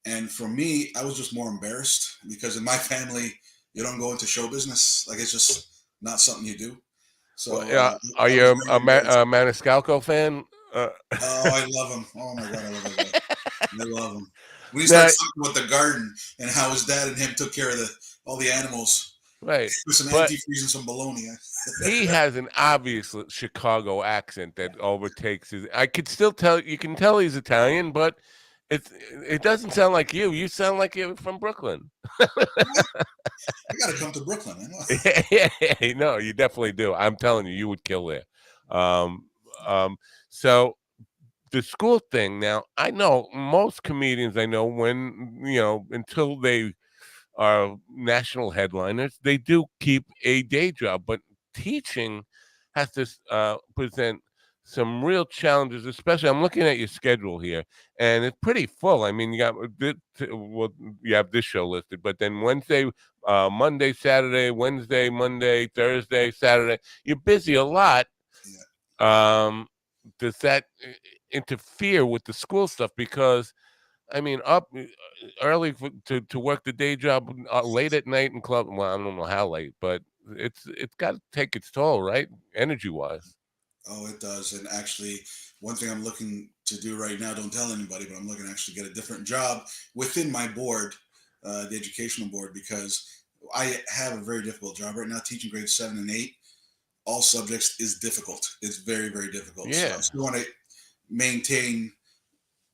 F: And for me, I was just more embarrassed because in my family, you don't go into show business. Like, it's just not something you do. So
E: Well, yeah. Are
F: I
E: you
F: was very embarrassed.
E: a Maniscalco fan?
F: Oh, I love him. Oh my God, I love that guy. I love him. When he
E: Now,
F: starts talking about the garden and how his dad and him took care of all the animals
E: right,
F: with some
E: but
F: antifreeze and some bologna.
E: he has an obvious Chicago accent that overtakes his. I could still tell. You can tell he's Italian, but it doesn't sound like you. You sound like you're from Brooklyn.
F: I got to come to Brooklyn.
E: No, you definitely do. I'm telling you, you would kill there. So the school thing. Now, I know most comedians. I know until they are national headliners, they do keep a day job, but teaching has to present some real challenges. Especially, I'm looking at your schedule here, and it's pretty full. I mean, you have this show listed, but then Wednesday, Monday, Saturday, Wednesday, Monday, Thursday, Saturday. You're busy a lot. Does that interfere with the school stuff? Because I mean, up early to work the day job, late at night in club. Well, I don't know how late, but it's got to take its toll, right? Energy wise.
F: Oh, it does. And actually, one thing I'm looking to do right now, don't tell anybody, but I'm looking to actually get a different job within my board, the educational board, because I have a very difficult job right now. Teaching grades 7 and 8, all subjects is difficult. It's very, very difficult.
E: Yeah.
F: So I still want to maintain,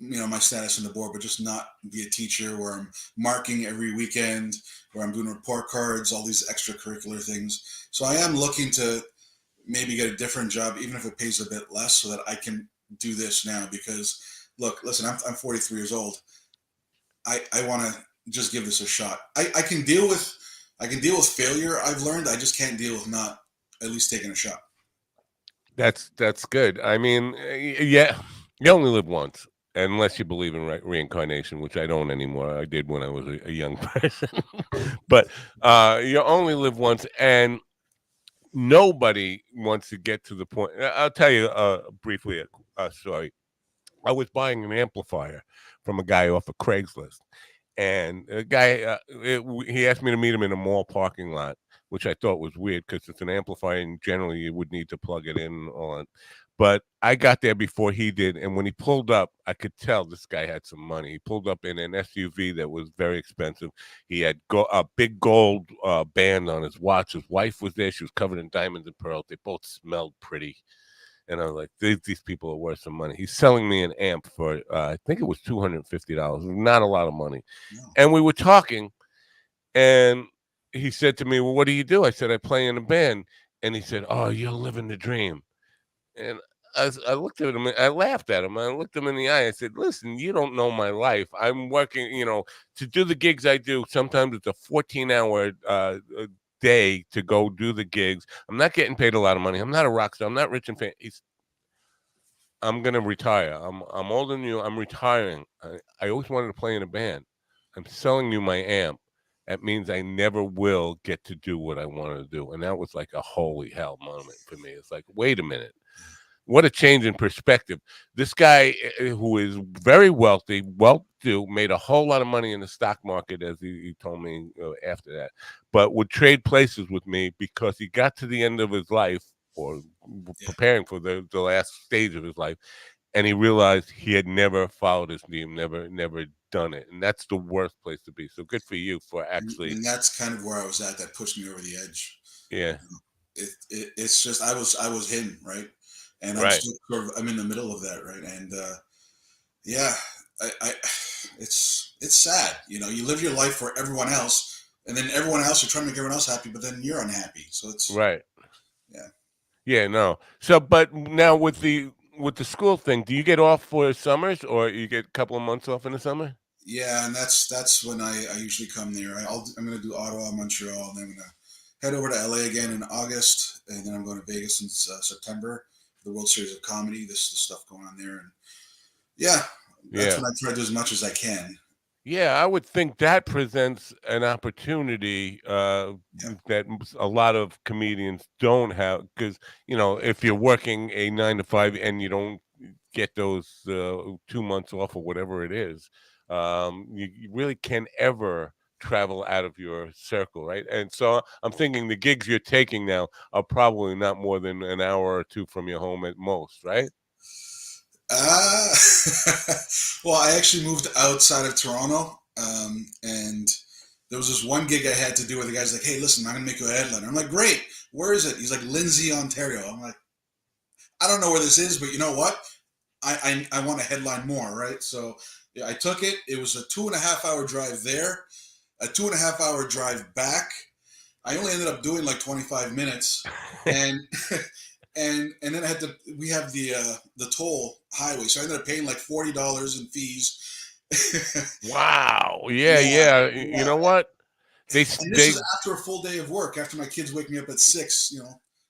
F: my status on the board, but just not be a teacher where I'm marking every weekend, where I'm doing report cards, all these extracurricular things. So I am looking to maybe get a different job, even if it pays a bit less, so that I can do this now. Because listen, I'm 43 years old. I want to just give this a shot. I can deal with failure. I've learned I just can't deal with not at least taking a shot.
E: That's good. I mean, yeah, you only live once. Unless you believe in reincarnation, which I don't anymore. I did when I was a young person. But you only live once, and nobody wants to get to the point. I'll tell you briefly a story. I was buying an amplifier from a guy off of Craigslist, and a guy he asked me to meet him in a mall parking lot. which I thought was weird because it's an amplifier and generally you would need to plug it in on. But I got there before he did, and when he pulled up, I could tell this guy had some money. He pulled up in an SUV that was very expensive. He had a big gold band on his watch. His wife was there. She was covered in diamonds and pearls. They both smelled pretty. And I was like, these people are worth some money. He's selling me an amp for, I think it was $250. Not a lot of money.
F: No.
E: And we were talking, and he said to me, well, what do you do? I said, I play in a band. And he said, oh, you're living the dream. And I looked at him, and I laughed at him. I looked him in the eye. I said, listen, you don't know my life. I'm working, to do the gigs I do. Sometimes it's a 14-hour day to go do the gigs. I'm not getting paid a lot of money. I'm not a rock star. I'm not rich and famous. I'm going to retire. I'm older than you. I'm retiring. I always wanted to play in a band. I'm selling you my amp. That means I never will get to do what I wanted to do. And that was like a holy hell moment for me. It's like, wait a minute. What a change in perspective. This guy who is very wealthy, well-to-do, made a whole lot of money in the stock market, as he told me after that, but would trade places with me because he got to the end of his life or preparing for the last stage of his life, and he realized he had never followed his dream, never done it. And that's the worst place to be. So good for you for actually.
F: And that's kind of where I was at. That pushed me over the edge.
E: Yeah.
F: It's just I was him, right? And I'm
E: Right.
F: still I'm in the middle of that, right? And yeah, I it's sad. You live your life for everyone else, and then everyone else, you're trying to make everyone else happy, but then you're unhappy. So it's
E: Right.
F: Yeah.
E: Yeah, no. So, but now with the school thing, do you get off for summers, or you get a couple of months off in the summer?
F: Yeah, and that's when I usually come there. I'm going to do Ottawa, Montreal, and then I'm going to head over to LA again in August, and then I'm going to Vegas in September for the World Series of Comedy. This is stuff going on there, and that's when I try to do as much as I can.
E: Yeah, I would think that presents an opportunity that a lot of comedians don't have because, if you're working a 9 to 5 and you don't get those 2 months off or whatever it is, you really can't ever travel out of your circle, right? And so I'm thinking the gigs you're taking now are probably not more than an hour or two from your home at most, right?
F: Well, I actually moved outside of Toronto, and there was this one gig I had to do where the guy's like, "Hey, listen, I'm gonna make you a headliner." I'm like, "Great, where is it?" He's like, "Lindsay, Ontario." I'm like, "I don't know where this is, but you know what? I want to headline more, right?" So yeah, I took it. It was a 2.5 hour drive there, a 2.5 hour drive back. I only ended up doing like 25 minutes, and and then we have the toll highway, so I ended up paying like $40 in fees.
E: Wow.
F: Yeah,
E: Yeah.
F: yeah.
E: You know what?
F: And this is after a full day of work, after my kids wake me up at 6,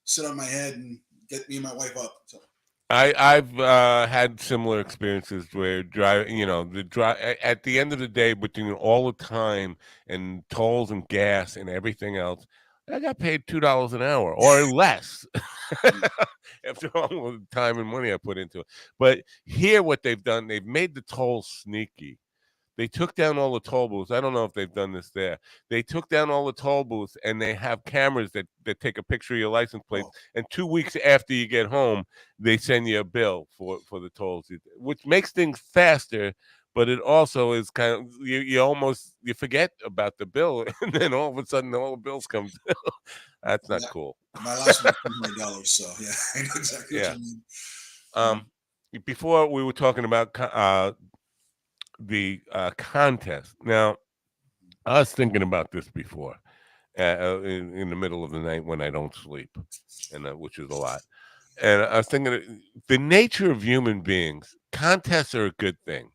F: sit on my head and get me and my wife up. So.
E: I've had similar experiences where the drive at the end of the day, between all the time and tolls and gas and everything else, I got paid $2 an hour or less after all the time and money I put into it. But here, what they've done, they've made the tolls sneaky. They took down all the toll booths. I don't know if they've done this there. They took down all the toll booths, and they have cameras that take a picture of your license plate.
F: Oh.
E: And 2 weeks after you get home, they send you a bill for the tolls, which makes things faster. But it also is kind of you forget about the bill, and then all of a sudden all the bills come due. That's not cool.
F: My last one was $200, so yeah, I know exactly what you mean.
E: Before we were talking about the contest. Now, I was thinking about this before in the middle of the night when I don't sleep, and which is a lot. And I was thinking the nature of human beings, contests are a good thing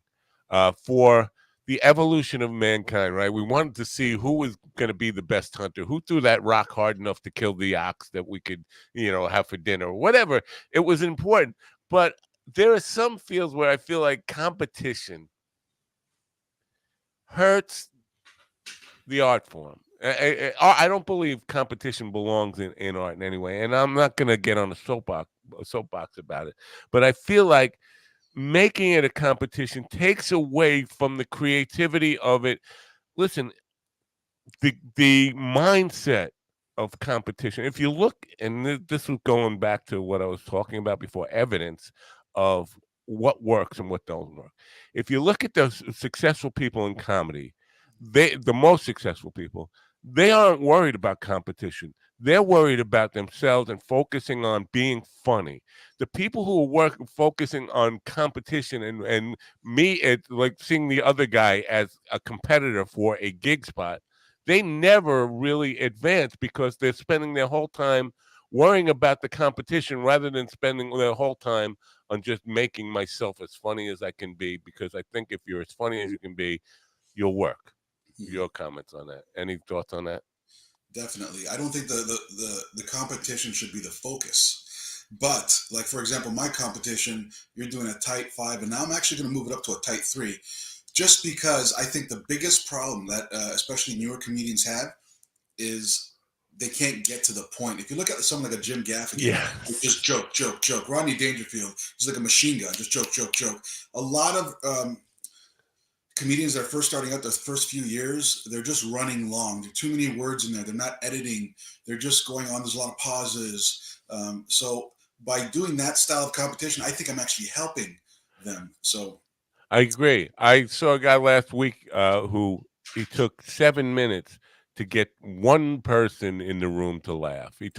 E: for the evolution of mankind, right? We wanted to see who was going to be the best hunter, who threw that rock hard enough to kill the ox that we could, have for dinner or whatever. It was important. But there are some fields where I feel like competition hurts the art form. I don't believe competition belongs in art in any way, and I'm not going to get on a soapbox about it. But I feel like making it a competition takes away from the creativity of it. Listen, the mindset of competition. If you look, and this was going back to what I was talking about before, evidence of what works and what don't work. If you look at the successful people in comedy, the most successful people, they aren't worried about competition. They're worried about themselves and focusing on being funny. The people who are focusing on competition and me, it's like seeing the other guy as a competitor for a gig spot, they never really advance because they're spending their whole time worrying about the competition rather than spending their whole time on just making myself as funny as I can be. Because I think if you're as funny as you can be, you'll work. Your comments on that? Any thoughts on that?
F: Definitely. I don't think the competition should be the focus. But like for example, my competition, you're doing a tight 5, and now I'm actually going to move it up to a tight 3, just because I think the biggest problem that especially newer comedians have is they can't get to the point. If you look at someone like a Jim Gaffigan,
E: Yes.
F: just joke, joke, joke. Rodney Dangerfield, he's like a machine gun, just joke, joke, joke. A lot of comedians that are first starting out, the first few years, they're just running long. There are too many words in there. They're not editing. They're just going on. There's a lot of pauses. So by doing that style of competition, I think I'm actually helping them. So
E: I agree. I saw a guy last week who he took 7 minutes to get one person in the room to laugh. He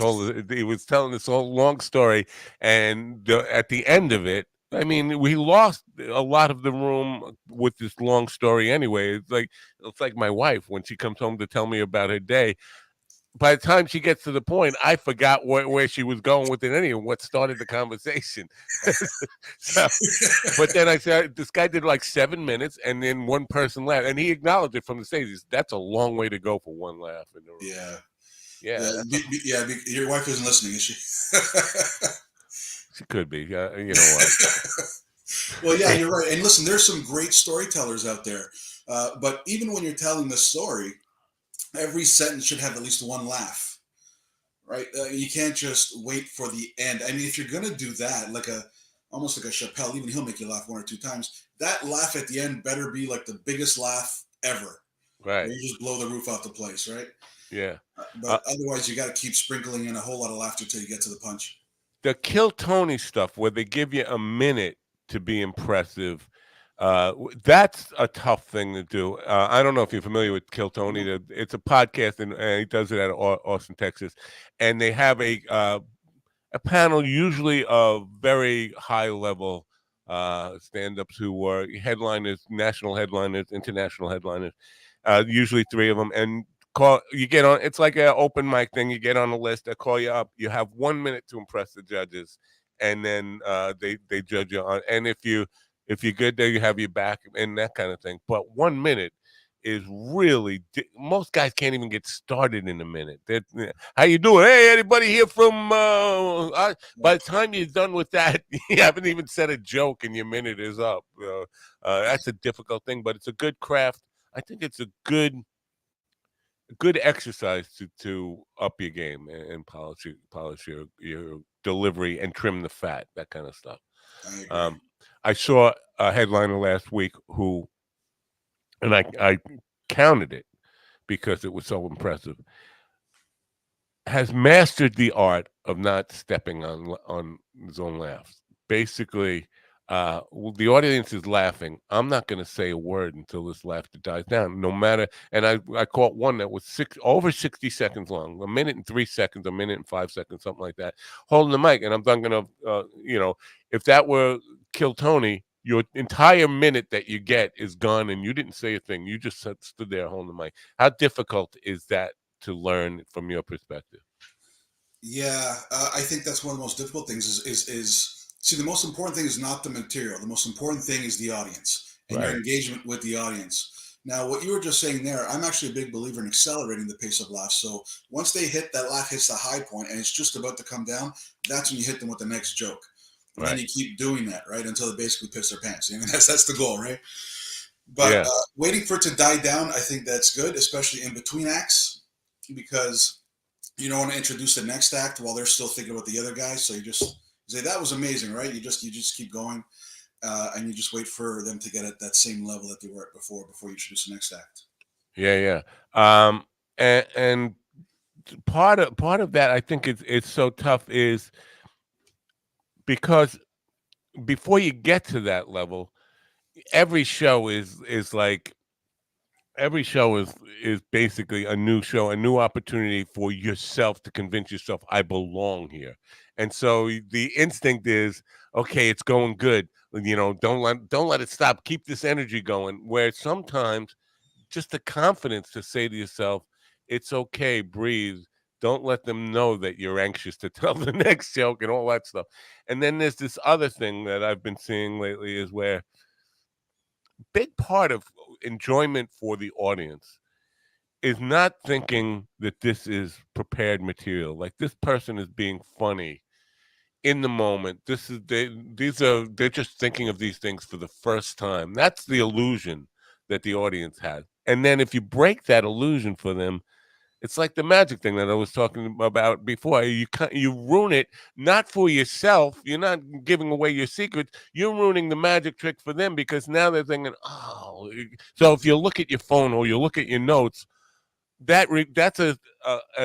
E: was telling this whole long story, and at the end of it, I mean, we lost a lot of the room with this long story. Anyway, it's like my wife when she comes home to tell me about her day. By the time she gets to the point, I forgot where she was going with it anyway, what started the conversation. So, but then I said, this guy did like 7 minutes, and then one person laughed, and he acknowledged it from the stage. That's a long way to go for one laugh in the room.
F: yeah,
E: Yeah,
F: your wife isn't listening, is she?
E: she could be. You know what?
F: Well, yeah, you're right. And listen, there's some great storytellers out there. But even when you're telling the story, every sentence should have at least one laugh, right? You can't just wait for the end. I mean, if you're gonna do that, like almost like a Chappelle, even he'll make you laugh 1 or 2 times. That laugh at the end better be like the biggest laugh ever,
E: Right.
F: where you just blow the roof off the place, right?
E: Yeah.
F: But otherwise, you got to keep sprinkling in a whole lot of laughter till you get to the punch.
E: The Kill Tony stuff, where they give you a minute to be impressive, that's a tough thing to do. I don't know if you're familiar with Kill Tony. It's a podcast, and he does it out of Austin, Texas, and they have a panel usually of very high level stand-ups who were headliners, national headliners, international headliners, usually three of them, and you get on. It's like an open mic thing. You get on a list. They call you up. You have 1 minute to impress the judges, and then they judge you on. And if you're good there, you have your back and that kind of thing. But 1 minute is really most guys can't even get started in a minute. How you doing? Hey, anybody here from? By the time you're done with that, you haven't even said a joke, and your minute is up. That's a difficult thing, but it's a good craft. I think it's a good exercise to up your game and polish your delivery and trim the fat, that kind of stuff.
F: I agree.
E: I saw a headliner last week who, and I counted it because it was so impressive, has mastered the art of not stepping on his own laughs. Basically, the audience is laughing. I'm not going to say a word until this laughter dies down, no matter. And I caught one that was over 60 seconds long, 1 minute and 3 seconds, 1 minute and 5 seconds, something like that, holding the mic. And I'm not going to, if that were Kill Tony, your entire minute that you get is gone, and you didn't say a thing. You just stood there holding the mic. How difficult is that to learn from your perspective?
F: Yeah, I think that's one of the most difficult things. Is see, the most important thing is not the material. The most important thing is the audience and your
E: Right.
F: engagement with the audience. Now, what you were just saying there, I'm actually a big believer in accelerating the pace of laughs. So once that laugh hits the high point and it's just about to come down, that's when you hit them with the next joke. And then
E: Right.
F: you keep doing that, right, until they basically piss their pants. I mean, that's the goal, right? But
E: Yeah.
F: waiting for it to die down, I think that's good, especially in between acts, because you don't want to introduce the next act while they're still thinking about the other guy. So you just say that was amazing, right? You just keep going, and you just wait for them to get at that same level that they were at before you introduce the next act.
E: Yeah. And part of that, I think it's so tough is because before you get to that level, every show is like every show is basically a new show, a new opportunity for yourself to convince yourself I belong here. And so the instinct is, okay, it's going good. Don't let it stop. Keep this energy going. Where sometimes just the confidence to say to yourself, it's okay, breathe. Don't let them know that you're anxious to tell the next joke and all that stuff. And then there's this other thing that I've been seeing lately is where big part of enjoyment for the audience is not thinking that this is prepared material. Like this person is being funny in the moment. They're just thinking of these things for the first time. That's the illusion that the audience has. And then if you break that illusion for them, it's like the magic thing that I was talking about before. You ruin it not for yourself. You're not giving away your secrets. You're ruining the magic trick for them because now they're thinking, oh. So if you look at your phone or you look at your notes, that's a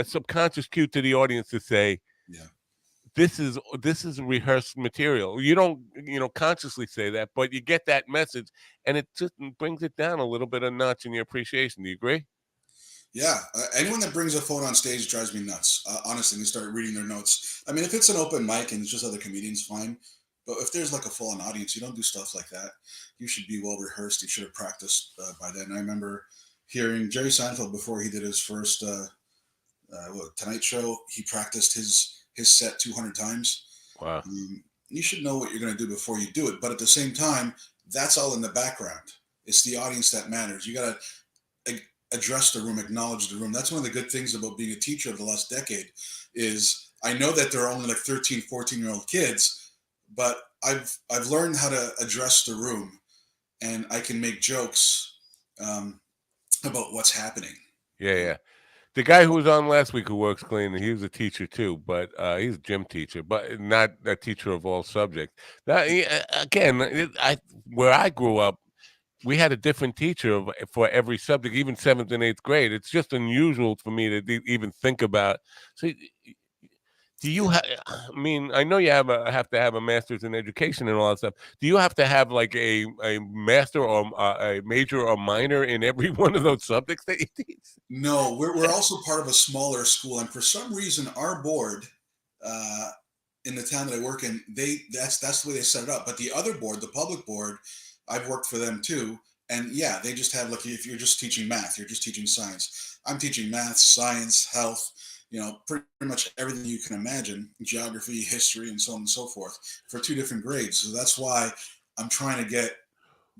E: subconscious cue to the audience to say,
F: Yeah.
E: this is rehearsed material. You don't consciously say that, but you get that message, and it just brings it down a little bit a notch in your appreciation. Do you agree?
F: Yeah, anyone that brings a phone on stage drives me nuts. Honestly, they start reading their notes. I mean, if it's an open mic and it's just other comedians, fine. But if there's like a full-on audience, you don't do stuff like that. You should be well rehearsed. You should have practiced by then. I remember hearing Jerry Seinfeld before he did his first Tonight Show. He practiced his set 200 times.
E: Wow.
F: You should know what you're going to do before you do it. But at the same time, that's all in the background. It's the audience that matters. You got to address the room, acknowledge the room. That's one of the good things about being a teacher of the last decade is I know that there are only like 13, 14-year-old kids, but I've learned how to address the room, and I can make jokes about what's happening.
E: Yeah. The guy who was on last week who works clean, he was a teacher too, but he's a gym teacher, but not a teacher of all subjects. Again, where I grew up, we had a different teacher for every subject, even 7th and 8th grade. It's just unusual for me to even think about. So, do you have? I mean, I know you have to have a master's in education and all that stuff. Do you have to have like a master or a major or minor in every one of those subjects that you teach?
F: No, we're also part of a smaller school, and for some reason, our board in the town that I work in, that's the way they set it up. But the other board, the public board, I've worked for them too, and yeah, they just have like if you're just teaching math, you're just teaching science. I'm teaching math, science, health, pretty much everything you can imagine, geography, history, and so on and so forth for 2 different grades. So that's why I'm trying to get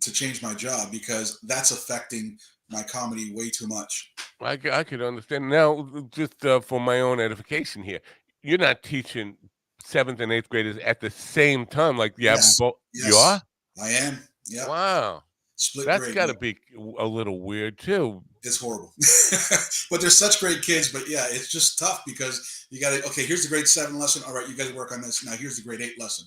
F: to change my job because that's affecting my comedy way too much.
E: I could understand. Now, just for my own edification here, you're not teaching 7th and 8th graders at the same time. Like you have them
F: Yes,
E: both. You
F: yes,
E: are?
F: I am. Yep,
E: Wow.
F: split
E: That's
F: grade.
E: got to
F: Yep.
E: be a little weird too.
F: It's horrible, but they're such great kids. But yeah, it's just tough because you got to. Okay, here's the grade 7 lesson. All right, you got to work on this. Now here's the grade 8 lesson,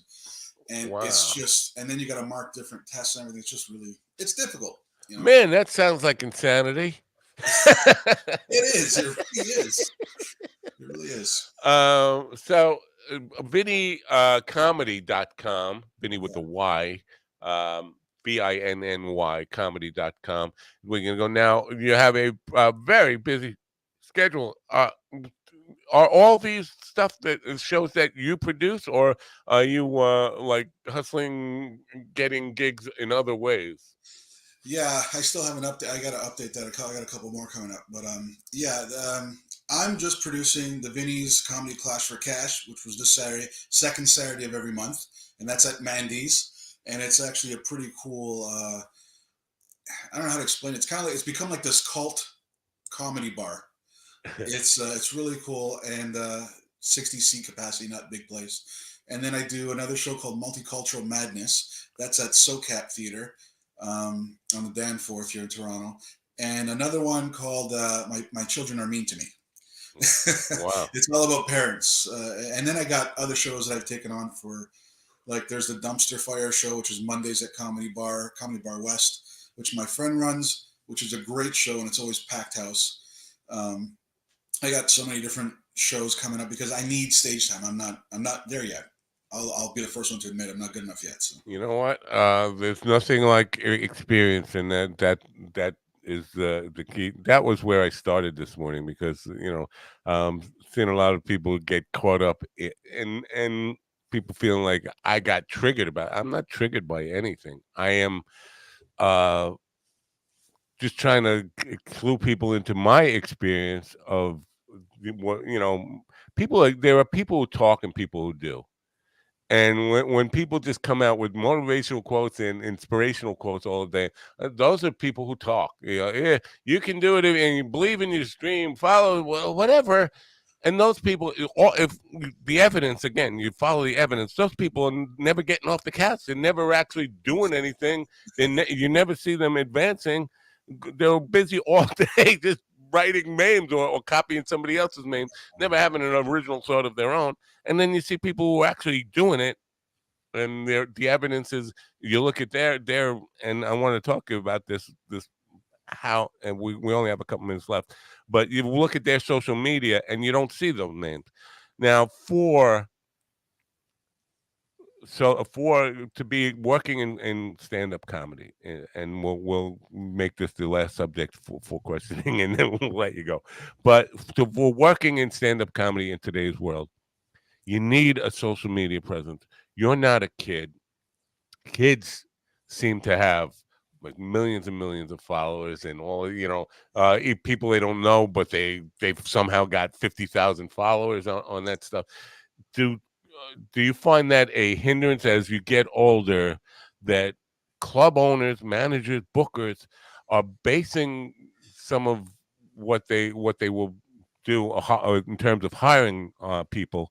F: and it's
E: Wow.
F: just. And then you got to mark different tests and everything. It's just really. It's difficult.
E: Man, that sounds like insanity.
F: It is. It really is. It really is.
E: So VinnyComedy.com, Vinny with
F: Yeah.
E: the Y, VINNY comedy.com. We're going to go now. You have a very busy schedule. Are all these stuff that shows that you produce, or are you like hustling, getting gigs in other ways?
F: Yeah, I still haven't update. I got to update that. I got a couple more coming up, but yeah, I'm just producing the Vinny's Comedy Clash for Cash, which was this Saturday, second Saturday of every month, and that's at Mandy's, and it's actually a pretty cool. I don't know how to explain it. It's kind of like it's become like this cult comedy bar. It's really cool and 60 seat capacity, not big place. And then I do another show called Multicultural Madness. That's at SoCap Theater on the Danforth here in Toronto. And another one called My Children Are Mean to Me.
E: Wow.
F: It's all about parents. And then I got other shows that I've taken on for, like there's the Dumpster Fire show, which is Mondays at Comedy Bar West, which my friend runs, which is a great show and it's always packed house. I got so many different shows coming up because I need stage time. I'm not there yet. I'll be the first one to admit I'm not good enough yet. So
E: You know what? There's nothing like experience, and that is the key. That was where I started this morning because seeing a lot of people get caught up and people feeling like I got triggered about it. I'm not triggered by anything. I am uh, just trying to clue people into my experience of what people like. There are people who talk and people who do. And when people just come out with motivational quotes and inspirational quotes all day, those are people who talk. Yeah, you can do it, and you believe in your dream, follow whatever. And those people, if the evidence again, you follow the evidence. Those people are never getting off the couch. They're never actually doing anything. You never see them advancing. They're busy all day just writing memes or copying somebody else's memes, never having an original thought of their own. And then you see people who are actually doing it, and the evidence is you look at their and I want to talk to you about this how, and we only have a couple minutes left, but you look at their social media and you don't see those names. Now for to be working in stand-up comedy, and we'll make this the last subject for questioning and then we'll let you go, but for working in stand-up comedy in today's world, you need a social media presence. You're not a kid. Kids seem to have like millions and millions of followers and all, people they don't know, but they've somehow got 50,000 followers on that stuff. Do you find that a hindrance as you get older, that club owners, managers, bookers are basing some of what they will do in terms of hiring people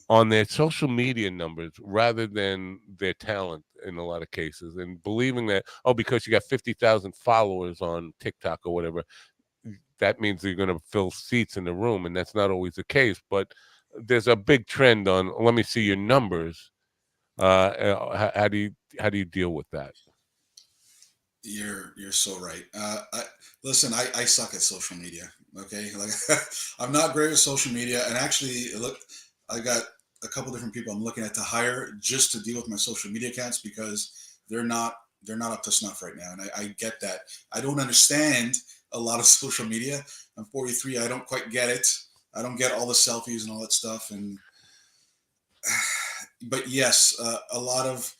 E: on their social media numbers rather than their talent in a lot of cases, and believing that, because you got 50,000 followers on TikTok or whatever, that means you're going to fill seats in the room, and that's not always the case. But there's a big trend on, let me see your numbers. How do you deal with that?
F: you're so right. Listen, I suck at social media. Okay, like I'm not great with social media, and actually, look, I got a couple different people I'm looking at to hire just to deal with my social media accounts because they're not up to snuff right now, and I get that. I don't understand a lot of social media. I'm 43. I don't quite get it. I don't get all the selfies and all that stuff, and but yes, a lot of,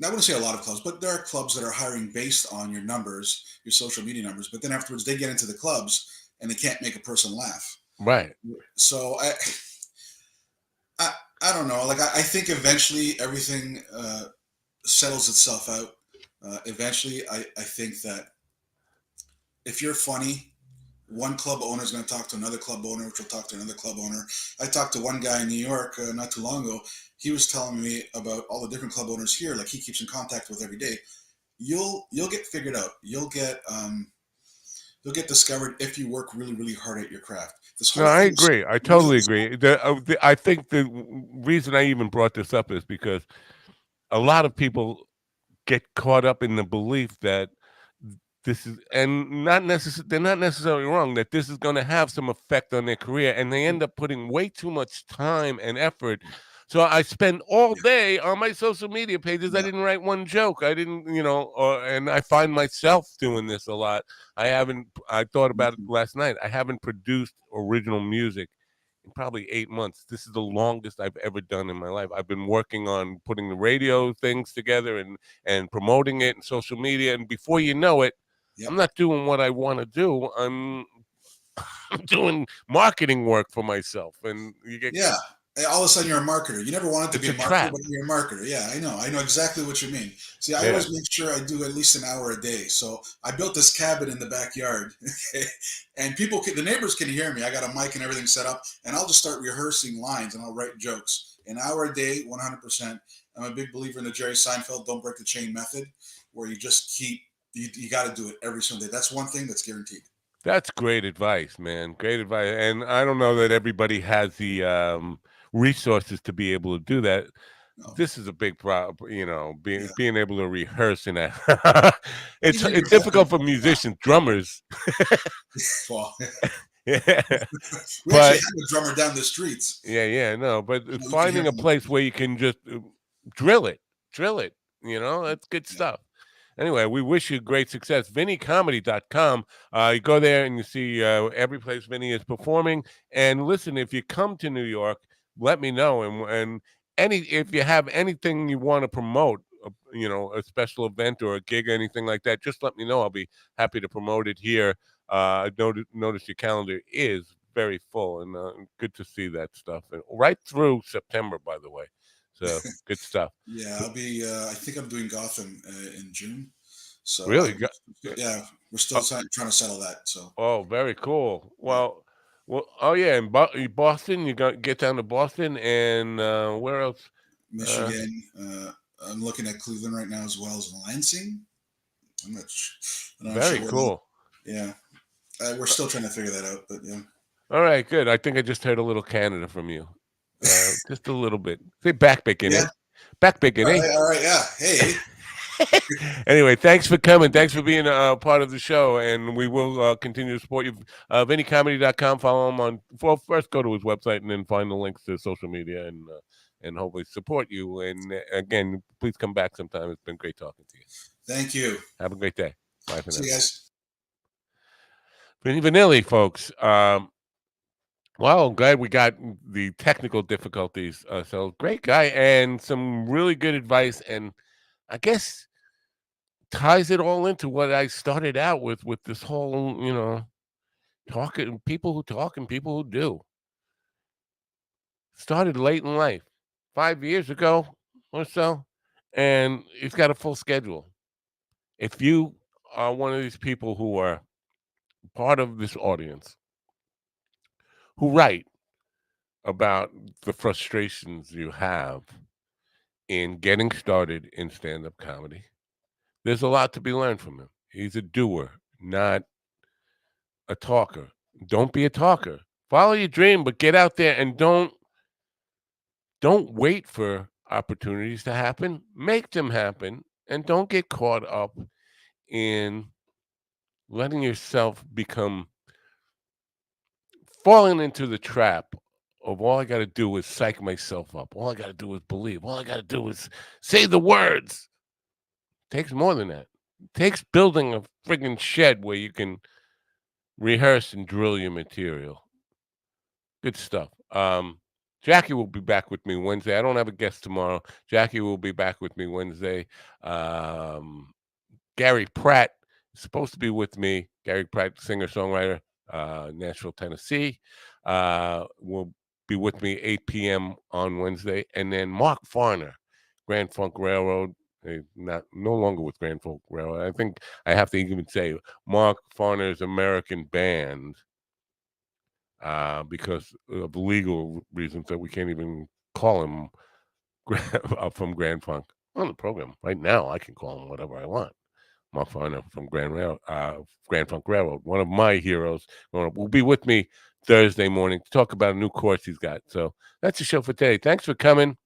F: I wouldn't say a lot of clubs, but there are clubs that are hiring based on your numbers, your social media numbers. But then afterwards, they get into the clubs and they can't make a person laugh.
E: Right.
F: So I, I don't know. Like I think eventually everything settles itself out. Eventually, I think that if you're funny, one club owner is going to talk to another club owner, which will talk to another club owner. I talked to one guy in New York not too long ago. He was telling me about all the different club owners here, like he keeps in contact with every day. You'll get figured out. You'll get discovered if you work really really hard at your craft. This
E: No,
F: whole
E: I
F: thing
E: agree. I totally agree. I think the reason I even brought this up is because a lot of people get caught up in the belief that this is, and they're not necessarily wrong, that this is going to have some effect on their career, and they end up putting way too much time and effort. So I spend all day on my social media pages. I
F: Yeah.
E: didn't write one joke. I didn't, and I find myself doing this a lot. I thought about it last night. I haven't produced original music in probably 8 months. This is the longest I've ever done in my life. I've been working on putting the radio things together and promoting it and social media. And before you know it,
F: Yep.
E: I'm not doing what I want to do. I'm doing marketing work for myself, and you get
F: Yeah. All of a sudden you're a marketer. You never wanted to
E: it's
F: be
E: a
F: a marketer,
E: trap.
F: but you're a marketer. Yeah, I know. I know exactly what you mean. See, I
E: Yeah.
F: always make sure I do at least an hour a day. So I built this cabin in the backyard, and the neighbors can hear me. I got a mic and everything set up, and I'll just start rehearsing lines and I'll write jokes. An hour a day, 100%. I'm a big believer in the Jerry Seinfeld "Don't break the chain" method, where you just keep you got to do it every single day. That's one thing that's guaranteed.
E: That's great advice, man. Great advice. And I don't know that everybody has the resources to be able to do that.
F: No.
E: This is a big problem,
F: Yeah.
E: being able to rehearse in that.
F: Even
E: It's
F: your
E: difficult for
F: vocals.
E: musicians, drummers.
F: Well,
E: Yeah.
F: We actually
E: But
F: have a drummer down the streets.
E: yeah, no. But
F: You can
E: finding
F: hear
E: a
F: him.
E: place where you can just drill it. That's good stuff. Anyway, we wish you great success. VinnyComedy.com. You go there and you see every place Vinny is performing. And listen, if you come to New York, let me know. And if you have anything you want to promote, a special event or a gig, anything like that, just let me know. I'll be happy to promote it here. Notice your calendar is very full, and good to see that stuff. And right through September, by the way. So good stuff.
F: Yeah, I'll be. I think I'm doing Gotham in June. So
E: Really?
F: yeah, we're still trying to settle that. So.
E: Oh, very cool. Well, oh yeah, in Boston, you get down to Boston, and where else?
F: Michigan. I'm looking at Cleveland right now as well as Lansing. I'm not
E: Very
F: sure
E: cool.
F: Yeah, we're still trying to figure that out, but yeah.
E: All right, good. I think I just heard a little Canada from you. Just a little bit. Say back bacon,
F: Yeah.
E: eh? Back bacon, eh?
F: All right, yeah. Hey.
E: Anyway, thanks for coming. Thanks for being a part of the show, and we will continue to support you. VinnyComedy.com. Follow him on. Well, first go to his website and then find the links to social media and hopefully support you. And again, please come back sometime. It's been great talking to you.
F: Thank you.
E: Have a great day. Bye for now.
F: See you guys.
E: Vinny Vanilli, folks. Well, I'm glad we got the technical difficulties. So great guy and some really good advice, and I guess ties it all into what I started out with this whole, talking, people who talk and people who do. Started late in life, 5 years ago or so, and he's got a full schedule. If you are one of these people who are part of this audience who write about the frustrations you have in getting started in stand-up comedy, there's a lot to be learned from him. He's a doer, not a talker. Don't be a talker. Follow your dream, but get out there and don't wait for opportunities to happen. Make them happen, and don't get caught up in letting yourself falling into the trap of all I got to do is psych myself up. All I got to do is believe. All I got to do is say the words. It takes more than that. It takes building a friggin' shed where you can rehearse and drill your material. Good stuff. Jackie will be back with me Wednesday. I don't have a guest tomorrow. Jackie will be back with me Wednesday. Gary Pratt is supposed to be with me. Gary Pratt, singer-songwriter, Nashville, Tennessee, will be with me 8 p.m. on Wednesday. And then Mark Farner, Grand Funk Railroad, no longer with Grand Funk Railroad. I think I have to even say Mark Farner's American Band, because of legal reasons that we can't even call him from Grand Funk on the program. Right now, I can call him whatever I want. Mark Farner from Grand Funk Railroad, one of my heroes, will be with me Thursday morning to talk about a new course he's got. So that's the show for today. Thanks for coming.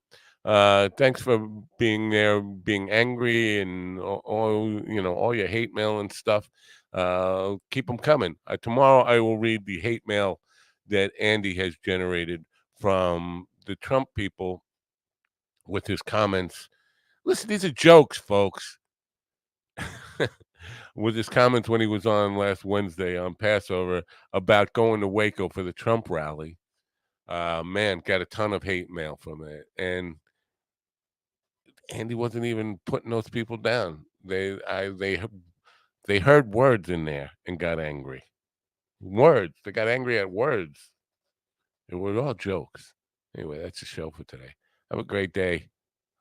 E: Thanks for being there, being angry and all your hate mail and stuff. Keep them coming. Tomorrow I will read the hate mail that Andy has generated from the Trump people with his comments. Listen, these are jokes, folks. With his comments when he was on last Wednesday on Passover about going to Waco for the Trump rally. Man, got a ton of hate mail from it. And Andy wasn't even putting those people down. They heard words in there and got angry. Words. They got angry at words. It was all jokes. Anyway, that's the show for today. Have a great day.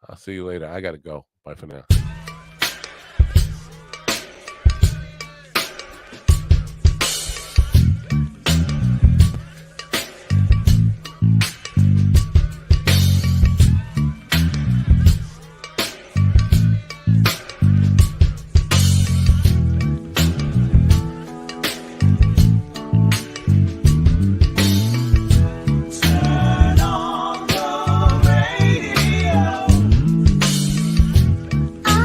E: I'll see you later. I got to go. Bye for now.
G: I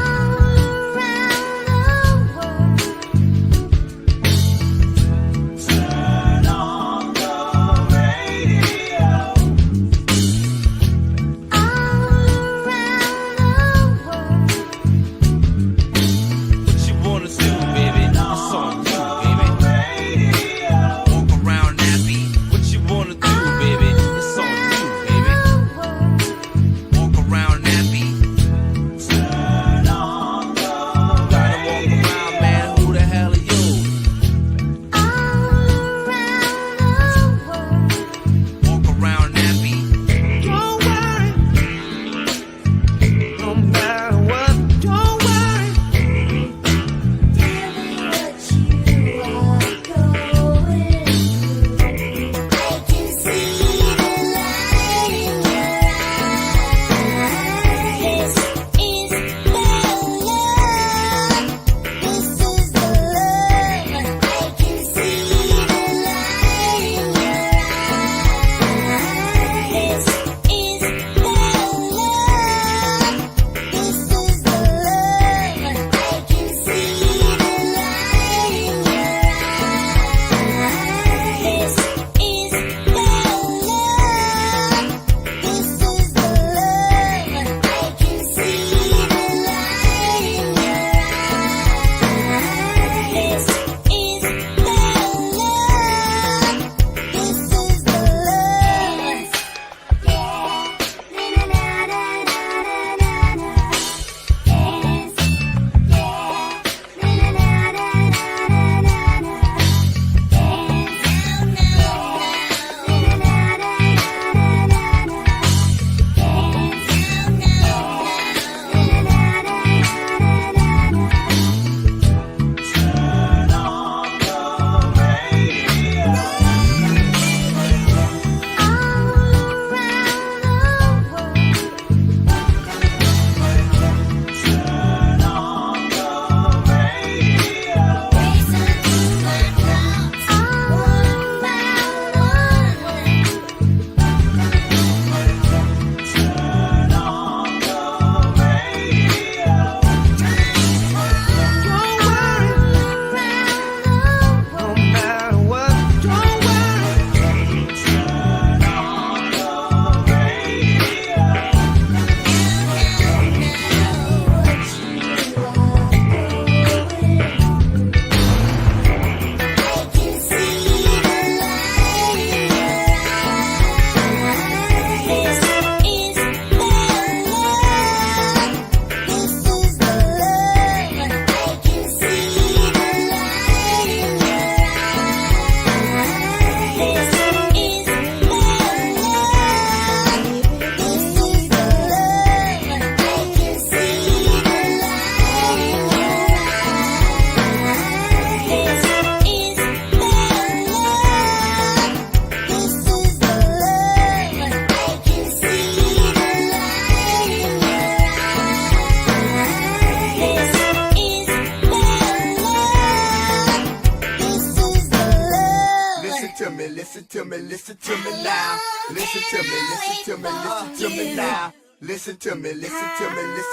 G: to me, listen to me, listen to me now. Listen to me, listen to me, listen to me now. Listen to me, listen to me, listen